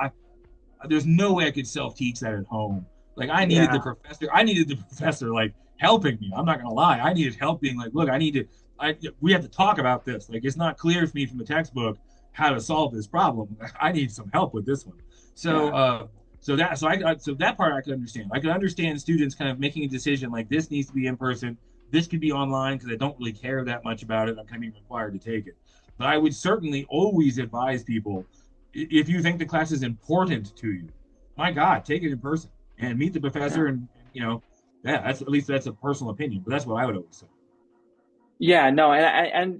there's no way I could self teach that at home. Like, Yeah. I needed the professor, like, helping me. I'm not going to lie. I needed help being like, look, we have to talk about this. Like, it's not clear to me from the textbook how to solve this problem. I need some help with this one. So, Yeah. so that part I could understand. I could understand students kind of making a decision like this needs to be in person, this could be online because I don't really care that much about it. I'm kind of being required to take it. But I would certainly always advise people if you think the class is important to you, my God, take it in person and meet the Yeah. professor. And yeah, that's at least that's a personal opinion, but that's what I would always say. Yeah. No. And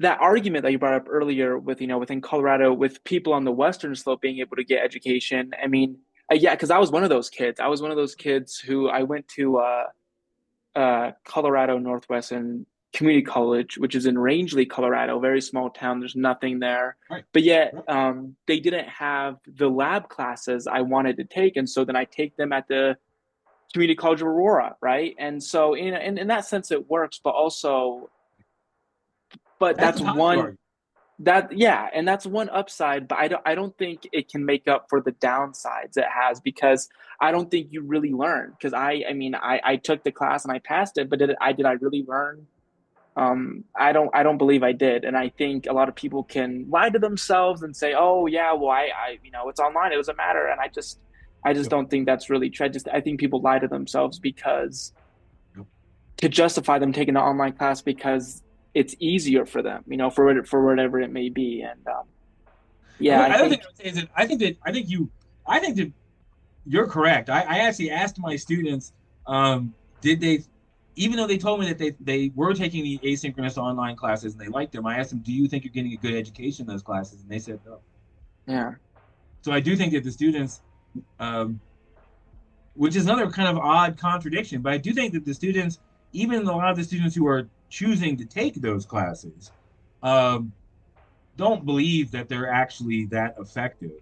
that argument that you brought up earlier with within Colorado with people on the western slope being able to get education. I mean, yeah, because I was one of those kids. I was one of those kids who I went to Colorado Northwestern community college, which is in Rangeley, Colorado, very small town. There's nothing there. Right. But yet, Right. they didn't have the lab classes I wanted to take. And so then I take them at the community college of Aurora, right? And so in that sense, it works, but also, but That's that's the positive one argument. that yeah, and that's one upside, but I don't think it can make up for the downsides it has because I don't think you really learn because I mean I took the class and I passed it, but did I really learn? I don't believe I did, and I think a lot of people can lie to themselves and say, "Oh yeah, well it's online, it doesn't matter," and I just Yep. don't think that's really true. I think people lie to themselves because Yep. to justify them taking an online class because it's easier for them, for whatever it may be, and And yeah, look, I other thing think I would say is that I think that you're correct. I actually asked my students, did they, even though they told me that they were taking the asynchronous online classes and they liked them, I asked them, do you think you're getting a good education in those classes? And they said no. yeah, So I do think that the students, um, which is another kind of odd contradiction, but I do think that the students, even a lot of the students who are choosing to take those classes, um, don't believe that they're actually that effective.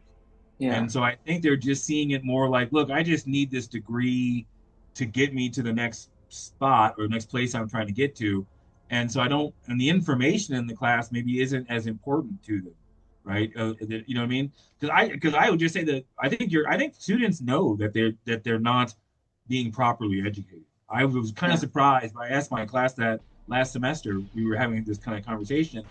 yeah, And so I think they're just seeing it more like, look, I just need this degree to get me to the next spot or next place I'm trying to get to. And so I don't, and the information in the class maybe isn't as important to them, right? You know what I mean? Because I would just say that I think students know that they're not being properly educated. I was kind of yeah, surprised. I asked my class that last semester. We were having this kind of conversation,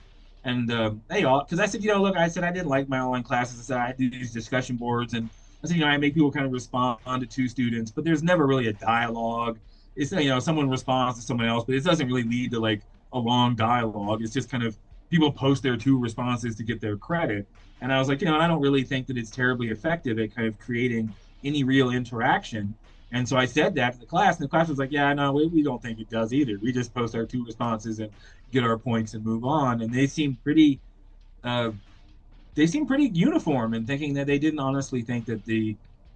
and they all, because I said, look, I said I didn't like my online classes. I said I do these discussion boards, and I said, I make people kind of respond to two students, but there's never really a dialogue. It's someone responds to someone else, but it doesn't really lead to like a long dialogue. It's just kind of people post their two responses to get their credit. And I was like, I don't really think that it's terribly effective at kind of creating any real interaction. And so I said that to the class, and the class was like, yeah, no, we don't think it does either. We just post our two responses and get our points and move on. And uh, they seemed pretty uniform in thinking that they didn't honestly think that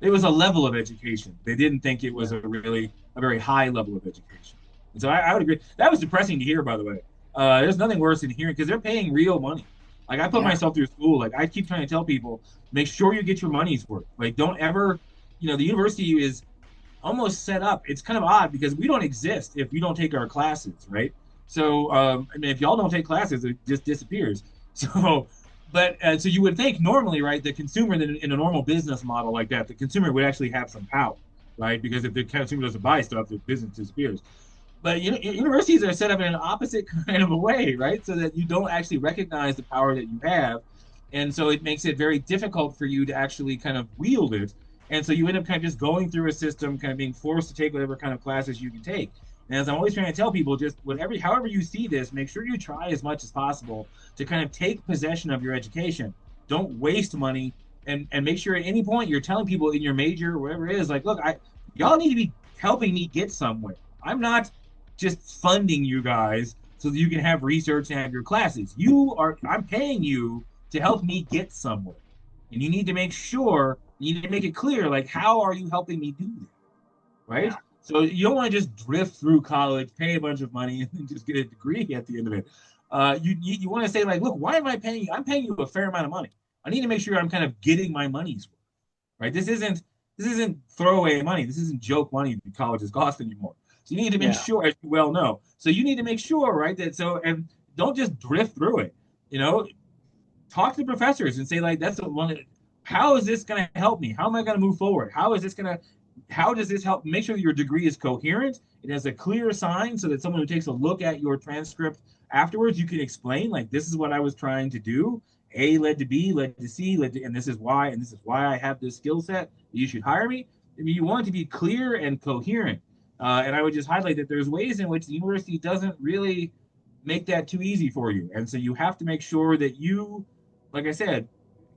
it was a level of education. They didn't think it was yeah, a very high level of education. And so I would agree. That was depressing to hear, by the way. There's nothing worse than hearing because they're paying real money. Like I put yeah, myself through school. Like I keep trying to tell people, make sure you get your money's worth. Like don't ever, the university is almost set up. It's kind of odd because we don't exist if we don't take our classes, right? So, I mean, if y'all don't take classes, it just disappears. So, but so you would think normally, right, the consumer in a normal business model like that, the consumer would actually have some power, right? Because if the consumer doesn't buy stuff, the business disappears. But universities are set up in an opposite kind of a way, right? So that you don't actually recognize the power that you have, and so it makes it very difficult for you to actually kind of wield it. And so you end up kind of just going through a system, kind of being forced to take whatever kind of classes you can take. And as I'm always trying to tell people, just however you see this, make sure you try as much as possible to kind of take possession of your education. Don't waste money, and make sure at any point you're telling people in your major or whatever it is, like, look, y'all need to be helping me get somewhere. I'm not just funding you guys so that you can have research and have your classes. I'm paying you to help me get somewhere. And you need to make it clear, like, how are you helping me do that? Right? yeah, So you don't want to just drift through college, pay a bunch of money, and then just get a degree at the end of it. You want to say, like, look, why am I paying you? I'm paying you a fair amount of money. I need to make sure I'm kind of getting my money's worth. Right? This isn't throwaway money. This isn't joke money that colleges cost anymore. So you need to make yeah, sure, as you well know. So you need to make sure, right, and don't just drift through it. You know, talk to the professors and say, like, that's the one. How is this going to help me? How am I going to move forward? How does this help? Make sure your degree is coherent. It has a clear sign so that someone who takes a look at your transcript afterwards, you can explain, like, this is what I was trying to do. A led to B, led to C, and this is why, I have this skill set. You should hire me. I mean, you want it to be clear and coherent. And I would just highlight that there's ways in which the university doesn't really make that too easy for you. And so you have to make sure that you, like I said,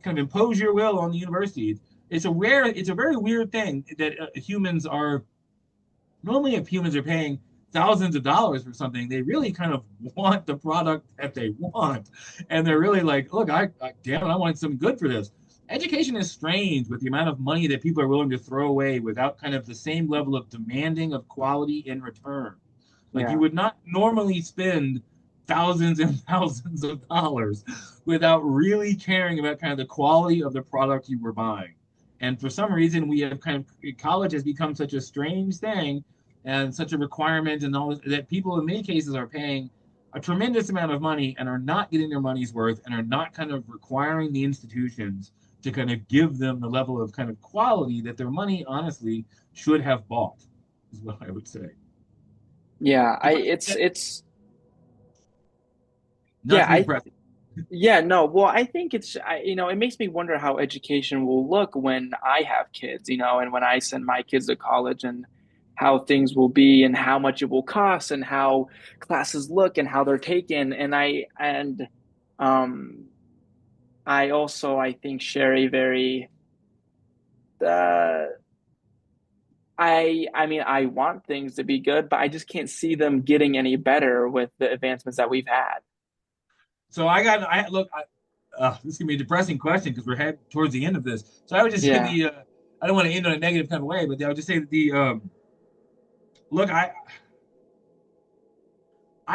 kind of impose your will on the university. It's a very weird thing that humans are normally, if humans are paying thousands of dollars for something, they really kind of want the product that they want, and they're really like, look, damn it, I want something good for this. Education is strange with the amount of money that people are willing to throw away without kind of the same level of demanding of quality in return. Like you Yeah. would not normally spend thousands and thousands of dollars without really caring about kind of the quality of the product you were buying. And for some reason, we have kind of college has become such a strange thing and such a requirement, and all that people in many cases are paying a tremendous amount of money and are not getting their money's worth and are not kind of requiring the institutions to kind of give them the level of kind of quality that their money honestly should have bought, is what I would say. Yeah, I Depressing, it's not yeah, to be depressing. yeah, no. Well, I think it makes me wonder how education will look when I have kids, and when I send my kids to college and how things will be and how much it will cost and how classes look and how they're taken. Um I also I think share a very uh I mean I want things to be good, but I just can't see them getting any better with the advancements that we've had. So I look, this is gonna be a depressing question because we're heading towards the end of this. So I would just say Yeah. I don't want to end on a negative kind of way, but I would just say that look, I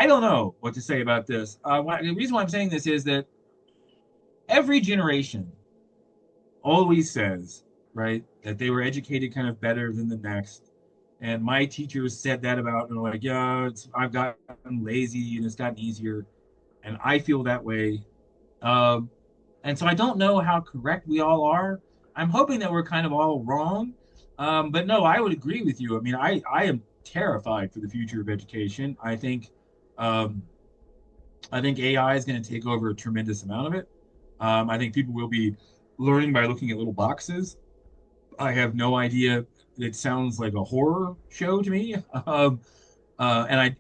don't know what to say about this. The reason why I'm saying this is that every generation always says, right, that they were educated kind of better than the next. And my teachers said that about, like, yeah, I've gotten lazy and it's gotten easier. And I feel that way. Um, and so I don't know how correct we all are. I'm hoping that we're kind of all wrong. But no, I would agree with you. I mean, I am terrified for the future of education. Um, I think AI is going to take over a tremendous amount of it. I think people will be learning by looking at little boxes. I have no idea. It sounds like a horror show to me. And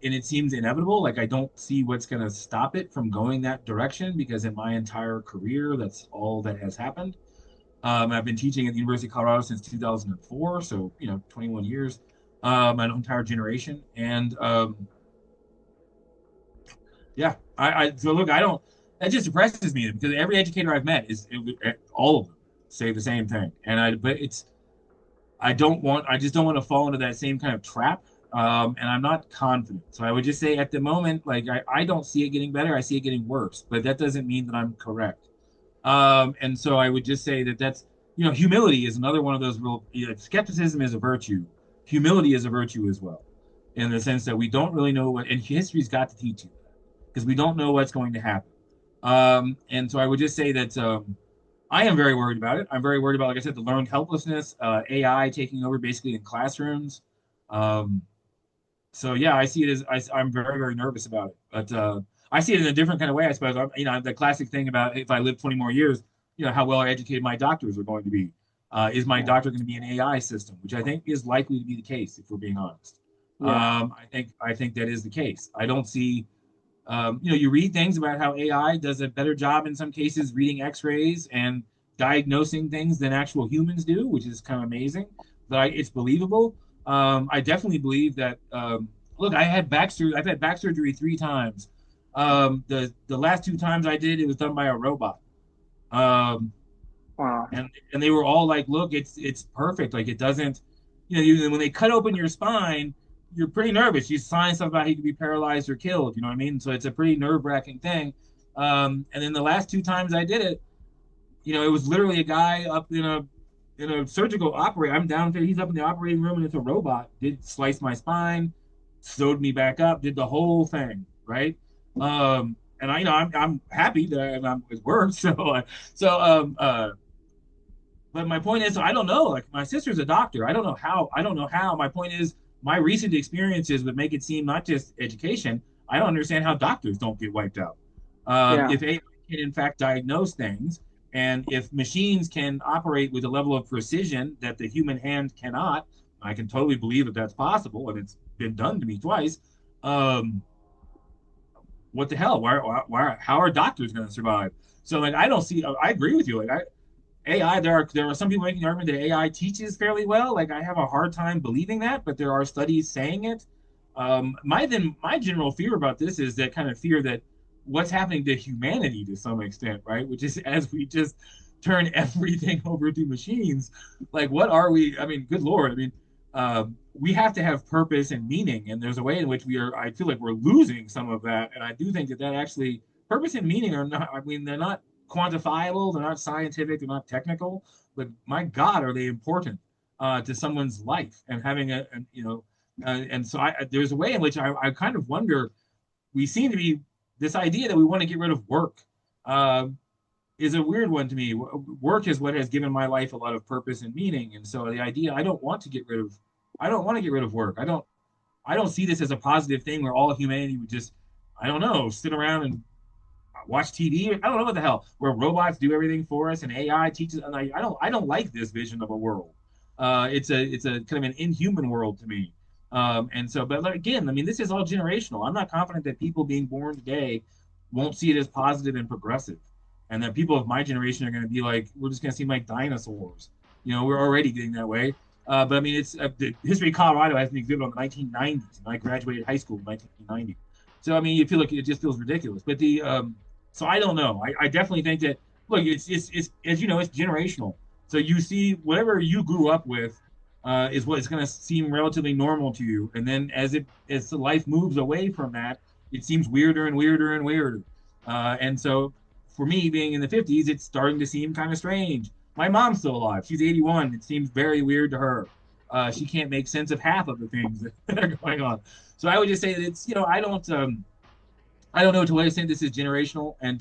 it seems inevitable. Like I don't see what's going to stop it from going that direction because in my entire career, that's all that has happened. I've been teaching at the University of Colorado since 2004, so 21 years, my entire generation, and yeah, so look, I don't. That just depresses me because every educator I've met all of them say the same thing, but I just don't want to fall into that same kind of trap. And I'm not confident. So I would just say at the moment, like I don't see it getting better. I see it getting worse, but that doesn't mean that I'm correct. And so I would just say that humility is another one of those real, skepticism is a virtue. Humility is a virtue as well, in the sense that we don't really know and history's got to teach you that because we don't know what's going to happen. And so I would just say that I am very worried about it. I'm very worried about, like I said, the learned helplessness, AI taking over basically in classrooms. Um, so yeah, I see it as I'm very, very nervous about it. But I see it in a different kind of way, I suppose. The classic thing about if I live 20 more years, how well educated my doctors are going to be. Is my Yeah. doctor going to be an AI system, which I think is likely to be the case if we're being honest. Yeah. I think that is the case. I don't see you read things about how AI does a better job in some cases reading X-rays and diagnosing things than actual humans do, which is kind of amazing. But it's believable. I definitely believe that. Look, I had back surgery. I've had back surgery 3 times. The last 2 times I did, it was done by a robot. Um, Wow. and they were all like, "Look, it's perfect. Like it doesn't, when they cut open your spine, you're pretty nervous. You sign stuff about he could be paralyzed or killed. You know what I mean? So it's a pretty nerve wracking thing. And then the last 2 times I did it, it was literally a guy up in a surgical operating. I'm down there. He's up in the operating room, and it's a robot. Did slice my spine, sewed me back up, did the whole thing, right? And I'm happy that it worked. But my point is, I don't know. Like my sister's a doctor. I don't know how. I don't know how. My point is, my recent experiences would make it seem not just education. I don't understand how doctors don't get wiped out. Yeah. If AI can in fact diagnose things, and if machines can operate with a level of precision that the human hand cannot, I can totally believe that that's possible, and it's been done to me twice. Um, what the hell? How are doctors going to survive? So like, I don't see. I agree with you. Like, AI, there are some people making the argument that AI teaches fairly well. Like I have a hard time believing that, but there are studies saying it. My general fear about this is that kind of fear that what's happening to humanity to some extent, right? Which is as we just turn everything over to machines. Like, what are we? I mean, good lord. I mean, we have to have purpose and meaning, and there's a way in which I feel like we're losing some of that, and I do think that actually purpose and meaning are not. I mean, they're not quantifiable, they're not scientific, they're not technical, but my God, are they important to someone's life and having and so there's a way in which I kind of wonder. We seem to be this idea that we want to get rid of work. Uh, is a weird one to me. Work is what has given my life a lot of purpose and meaning, and so the idea I don't want to get rid of work. I don't see this as a positive thing where all humanity would just, I don't know, sit around and watch TV. I don't know what the hell, where robots do everything for us and AI teaches. And I don't like this vision of a world. It's a kind of an inhuman world to me. And so, but again, I mean, this is all generational. I'm not confident that people being born today won't see it as positive and progressive, and that people of my generation are going to be like, we're just going to seem like dinosaurs. You know, we're already getting that way. But I mean, it's the history of Colorado has an exhibit on the 1990s, and I graduated high school in 1990. So I mean, you feel like it just feels ridiculous. But so I don't know. I definitely think that look, it's as you know, it's generational. So you see whatever you grew up with is what's going to seem relatively normal to you, and then as the life moves away from that, it seems weirder and weirder and weirder. And so for me, being in the 50s, it's starting to seem kind of strange. My mom's still alive. She's 81. It seems very weird to her. She can't make sense of half of the things that are going on. So I would just say that it's, I don't know to what extent this is generational, and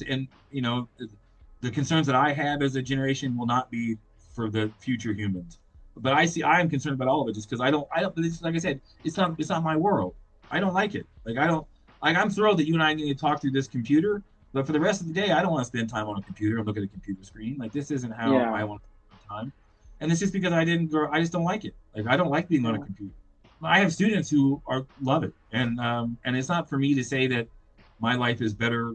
the concerns that I have as a generation will not be for the future humans. But I am concerned about all of it just because I don't. It's, like I said, it's not my world. I don't like it. Like I don't like. I'm thrilled that you and I need to talk through this computer, but for the rest of the day, I don't want to spend time on a computer and look at a computer screen. Like this isn't how Yeah. I want to spend my time. And it's just because I didn't grow. I just don't like it. Like I don't like being on a Yeah. computer. I have students who love it, and it's not for me to say that my life is better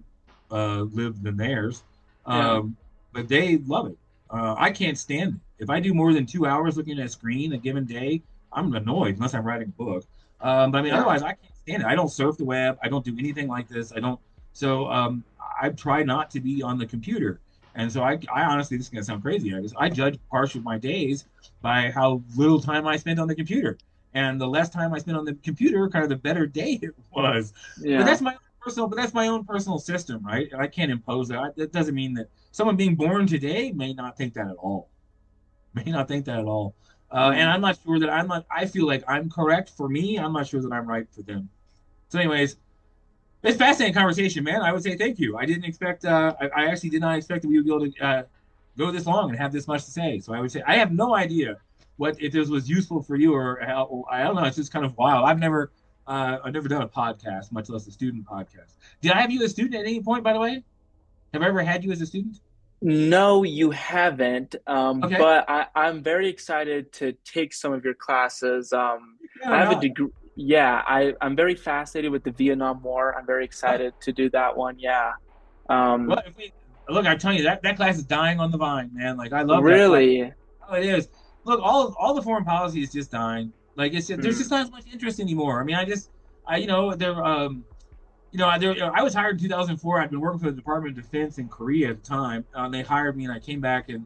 lived than theirs, Yeah. um, but they love it. I can't stand it. If I do more than 2 hours looking at a screen a given day, I'm annoyed unless I'm writing a book. But I mean, Yeah. otherwise, I can't stand it. I don't surf the web. I don't do anything like this. I don't. So I try not to be on the computer. And so I honestly, this is gonna sound crazy. I judge parts of my days by how little time I spend on the computer. And the less time I spend on the computer, kind of the better day it was. But Yeah. that's my own personal system, right? I can't impose that. That doesn't mean that someone being born today may not think that at all. May not think that at all. And Yeah. I'm not sure that I'm not. I feel like I'm correct for me. I'm not sure that I'm right for them. So, anyways, it's fascinating conversation, man. I would say thank you. I didn't expect. I actually did not expect that we would be able to go this long and have this much to say. So I would say I have no idea what if this was useful for you or how. I don't know. It's just kind of wild. I've never done a podcast, much less a student podcast. Did I have you as a student at any point, by the way? Have I ever had you as a student? No, you haven't. Okay. But I'm very excited to take some of your classes. Yeah, I or have a not. degree. Yeah, I'm very fascinated with the Vietnam War. I'm very What? excited to do that one. Yeah. Well, Um, look, I'm telling you that class is dying on the vine, man. Like I love that class. really. Oh, it is. Look, all the foreign policy is just dying. Like there's just Hmm. not as much interest anymore. I mean, I there I was hired in 2004. I'd been working for the Department of Defense in Korea at the time. They hired me, and I came back, and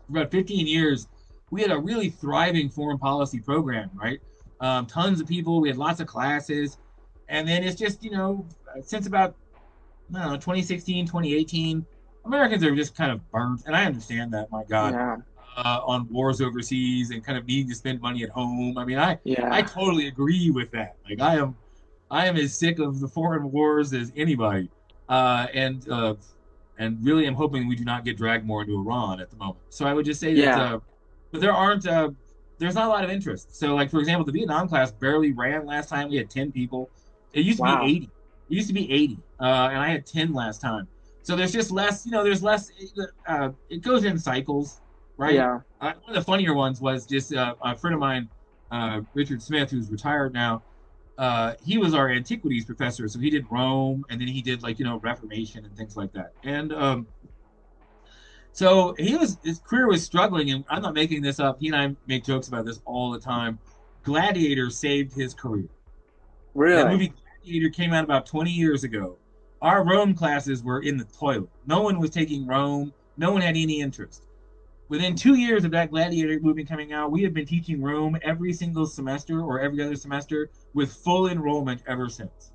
for about 15 years, we had a really thriving foreign policy program, right? Tons of people. We had lots of classes, and then it's just since about I don't know 2016, 2018, Americans are just kind of burnt, and I understand that. My God, Yeah. on wars overseas and kind of needing to spend money at home. I mean, I Yeah. totally agree with that. Like I am as sick of the foreign wars as anybody, and really am hoping we do not get dragged more into Iran at the moment. So I would just say that, Yeah. but there's not a lot of interest. So like for example, the Vietnam class barely ran last time. We had 10 people. It used to be Wow. 80. It used to be 80, and I had 10 last time. So there's just less. There's less. It goes in cycles, right? Yeah. One of the funnier ones was just a friend of mine, Richard Smith, who's retired now. He was our antiquities professor, so he did Rome, and then he did like Reformation and things like that. And so his career was struggling, and I'm not making this up. He and I make jokes about this all the time. Gladiator saved his career. That Really. movie Gladiator came out about 20 years ago. Our Rome classes were in the toilet. No one was taking Rome. No one had any interest. Within 2 years of that Gladiator movie coming out, we have been teaching Rome every single semester or every other semester with full enrollment ever since.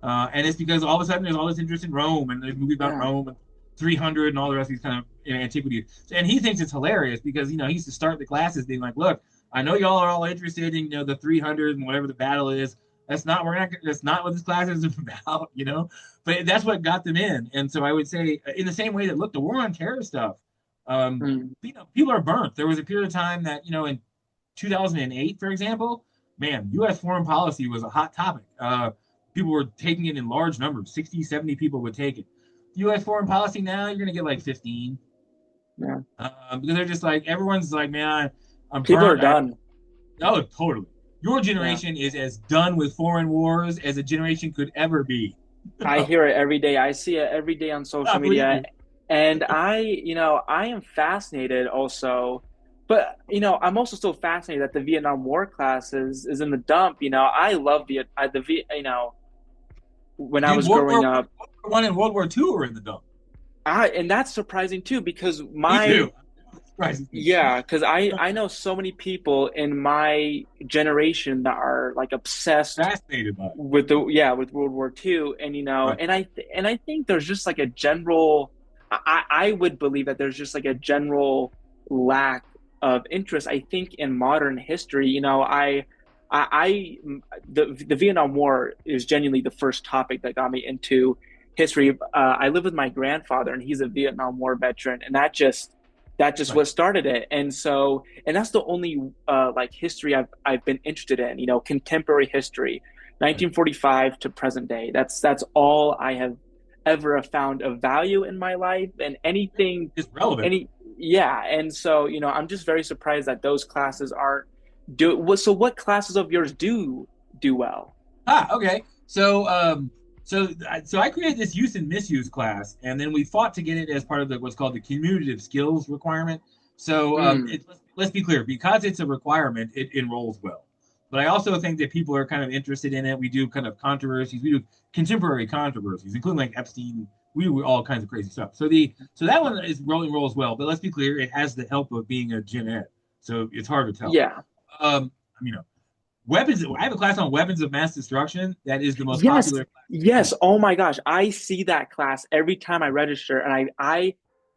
And it's because all of a sudden there's all this interest in Rome and there's movies about Yeah. Rome and 300 and all the rest of these kind of antiquities. And he thinks it's hilarious because he used to start the classes being like, "Look, I know y'all are all interested in the 300 and whatever the battle is. That's not what this class is about, But that's what got them in. And so I would say, in the same way that look, the war on terror stuff, Mm. people are burnt. There was a period of time that in 2008, for example, man, U.S. foreign policy was a hot topic. People were taking it in large numbers. 60, 70 people would take it. U.S. foreign policy now, you're going to get like 15. Yeah. Because they're just like, everyone's like, man, I'm People are burnt. done. Oh, totally. Your Yeah. generation is as done with foreign wars as a generation could ever be. I hear it every day. I see it every day on social Believe media. me. And I am fascinated also, but I'm also still fascinated that the Vietnam War class is in the dump. I love when I Dude, was growing World up, War One and World War Two were in the dump. and that's surprising too because Me too. It surprises me. yeah, because I know so many people in my generation that are like obsessed Fascinated by it. with with World War II, and Right. and I think there's just like a general I would believe that there's just like a general lack of interest, I think, in modern history. I the Vietnam War is genuinely the first topic that got me into history. I live with my grandfather, and he's a Vietnam War veteran, and that just Right. what started it. And that's the only like history I've been interested in. Contemporary history, Right. 1945 to present day. That's all I have ever found of value in my life, and anything It's relevant. any yeah. And so I'm just very surprised that those classes aren't so what classes of yours do well? Okay. So I created this use and misuse class, and then we fought to get it as part of what's called the cumulative skills requirement. So Mm, let's be clear, because it's a requirement, it enrolls well. But I also think that people are kind of interested in it. We do kind of controversies. We do contemporary controversies, including like Epstein. We do all kinds of crazy stuff. So that one is rolls well. But let's be clear, it has the help of being a gen ed, so it's hard to tell. yeah. You know, weapons. I have a class on weapons of mass destruction. That is the most Yes, popular class in yes. school. Oh my gosh, I see that class every time I register, and I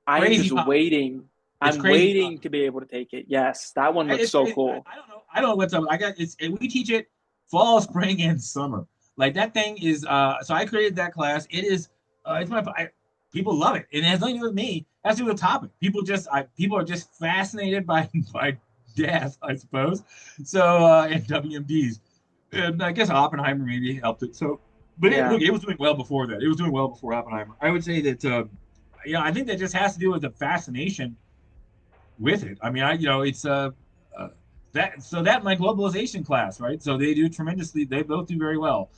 am Crazy just popular. waiting. It's I'm crazy waiting popular. to be able to take it. Yes, that one looks It's so crazy. cool. I don't know. I don't know what's up. I got it's and we teach it fall, spring, and summer. Like that thing is. So I created that class. It is. It's people love it. And it has nothing to do with me. It has to do with the topic. People are just fascinated by by death, I suppose. So and WMDs. And I guess Oppenheimer maybe helped it. So, but Yeah, look, it was doing well before that. It was doing well before Oppenheimer. I would say that, I think that just has to do with the fascination with it. I mean, it's uh that my globalization class, right? So they do tremendously. They both do very well.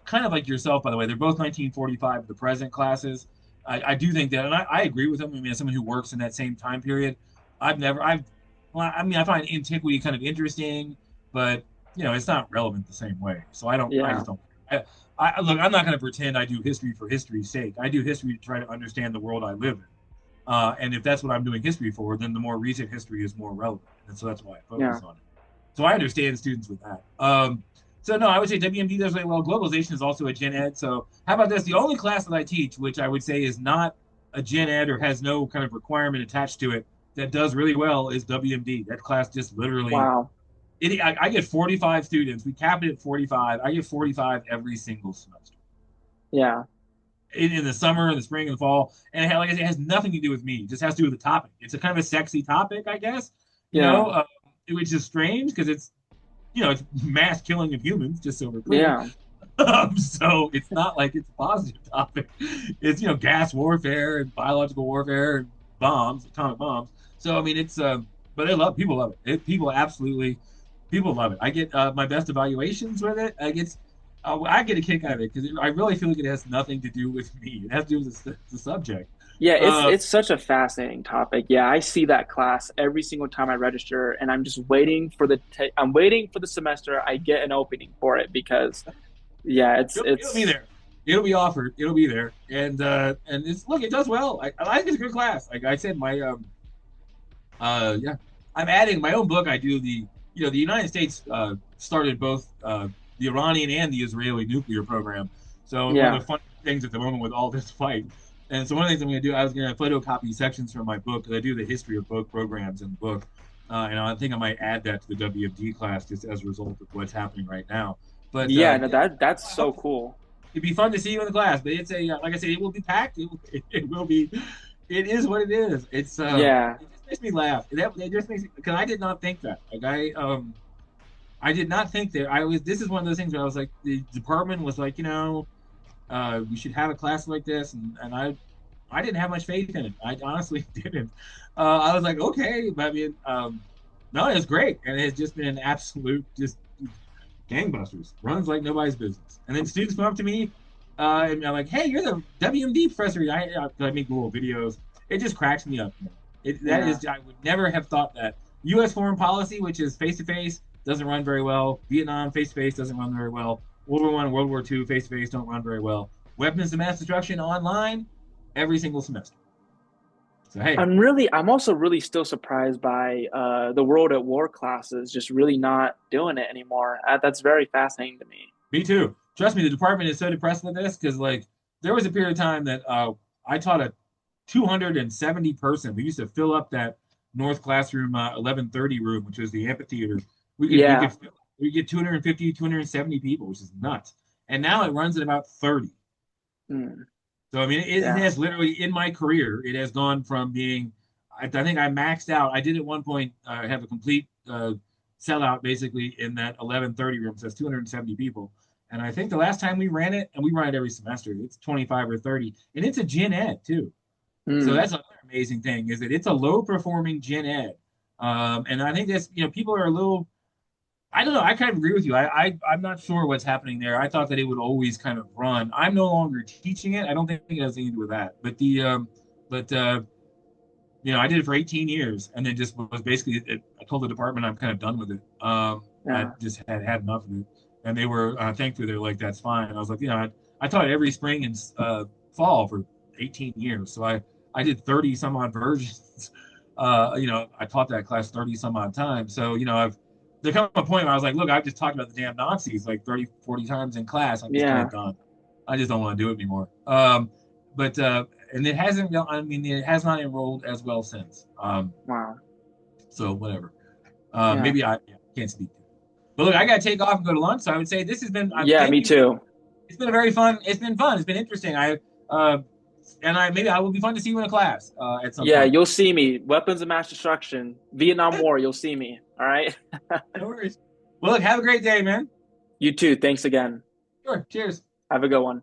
Kind of like yourself, by the way. They're both 1945, the present classes. I do think that, and I agree with them. I mean, as someone who works in that same time period, well, I mean, I find antiquity kind of interesting, but it's not relevant the same way. So I yeah, just don't. I, look. I'm not going to pretend I do history for history's sake. I do history to try to understand the world I live in. And if that's what I'm doing history for, then the more recent history is more relevant. And so that's why I focus yeah, on it. So I understand students with that. So no, I would say WMD does really well. Globalization is also a gen ed. So how about this? The only class that I teach, which I would say is not a gen ed or has no kind of requirement attached to it, that does really well is WMD. That class just literally, wow, I get 45 students. We cap it at 45. I get 45 every single semester yeah, in the summer, in the spring, and the fall. And like I said, it has nothing to do with me. It just has to do with the topic. It's a kind of a sexy topic, I guess. yeah, Which is strange because it's mass killing of humans, just so we're clear. yeah, So it's not like it's a positive topic. It's gas warfare and biological warfare and bombs, atomic bombs. So I mean, but people love it. People love it. I get my best evaluations with it. I get a kick out of it because I really feel like it has nothing to do with me. It has to do with the subject. yeah. It's Uh, it's such a fascinating topic. Yeah, I see that class every single time I register, and I'm just waiting for I'm waiting for the semester I get an opening for it because yeah, it'll be it's there. It'll be offered. It'll be there. And it's look, it does well. I think it's a good class. Like I said, Yeah, I'm adding my own book. I do the United States started both the Iranian and the Israeli nuclear program. So one of Yeah. the fun things at the moment with all this fight, and so one of the things I'm going to do, I was going to photocopy sections from my book because I do the history of both programs in the book, and I think I might add that to the WMD class just as a result of what's happening right now. But Yeah, no, yeah, that's I so hope cool. it'd be fun to see you in the class. But it's a like I said, it will be packed. It will be. It is what it is. Yeah. It just makes me laugh. It just makes me because I did not think that. Like I did not think that I was. This is one of those things where I was like, the department was like, we should have a class like this, and I didn't have much faith in it. I honestly didn't. I was like, okay, but I mean, no, it's great, and it has just been an absolute just gangbusters, runs like nobody's business. And then students come up to me, and I'm like, "Hey, you're the WMD professor." I make little videos. It just cracks me up. Man. That Yeah. is, I would never have thought that U.S. foreign policy, which is face to face, doesn't run very well. Vietnam face to face doesn't run very well. World War One, World War Two face to face don't run very well. Weapons of mass destruction online every single semester. So hey, I'm also really still surprised by the World at War classes just really not doing it anymore. That's very fascinating to me. me too. Trust me, the department is so depressed with this because like there was a period of time that I taught a 270 person. We used to fill up that North Classroom 1130 room, which was the amphitheater. We could Yeah. we get 250, 270 people, which is nuts. And now it runs at about 30. Mm, So I mean, it yeah. has literally in my career, it has gone from being, I think I maxed out. I did at one point have a complete sellout basically in that 1130 room. So that's 270 people. And I think the last time we ran it, and we run it every semester, it's 25 or 30, and it's a gen ed too. So Mm, that's another amazing thing is that it's a low performing gen ed. And I think that's, people are a little, I don't know. I kind of agree with you. I'm not sure what's happening there. I thought that it would always kind of run. I'm no longer teaching it. I don't think it has anything to do with that. But I did it for 18 years, and then just was basically. I told the department I'm kind of done with it. I yeah. just had enough of it, and they were thankfully they're like that's fine. And I was like, I taught every spring and fall for 18 years, so I did 30 some odd versions. I taught that class 30 some odd times. So I've there come a point where I was like, look, I've just talked about the damn Nazis like 30, 40 times in class. I'm just kind of Yeah. done. I just don't want to do it anymore. But and it hasn't. I mean, it has not enrolled as well since. Wow. So whatever. Yeah. Maybe I can't speak to it. But look, I got to take off and go to lunch. So I would say this has been. Yeah, Thank me you for. too. It's been a very fun. It's been fun. It's been interesting. Uh, maybe I will be fun to see you in a class at some Yeah, point. you'll see me. Weapons of mass destruction, Vietnam War, you'll see me. All right. No worries. Well, look, have a great day, man. You too. Thanks again. Sure. Cheers. Have a good one.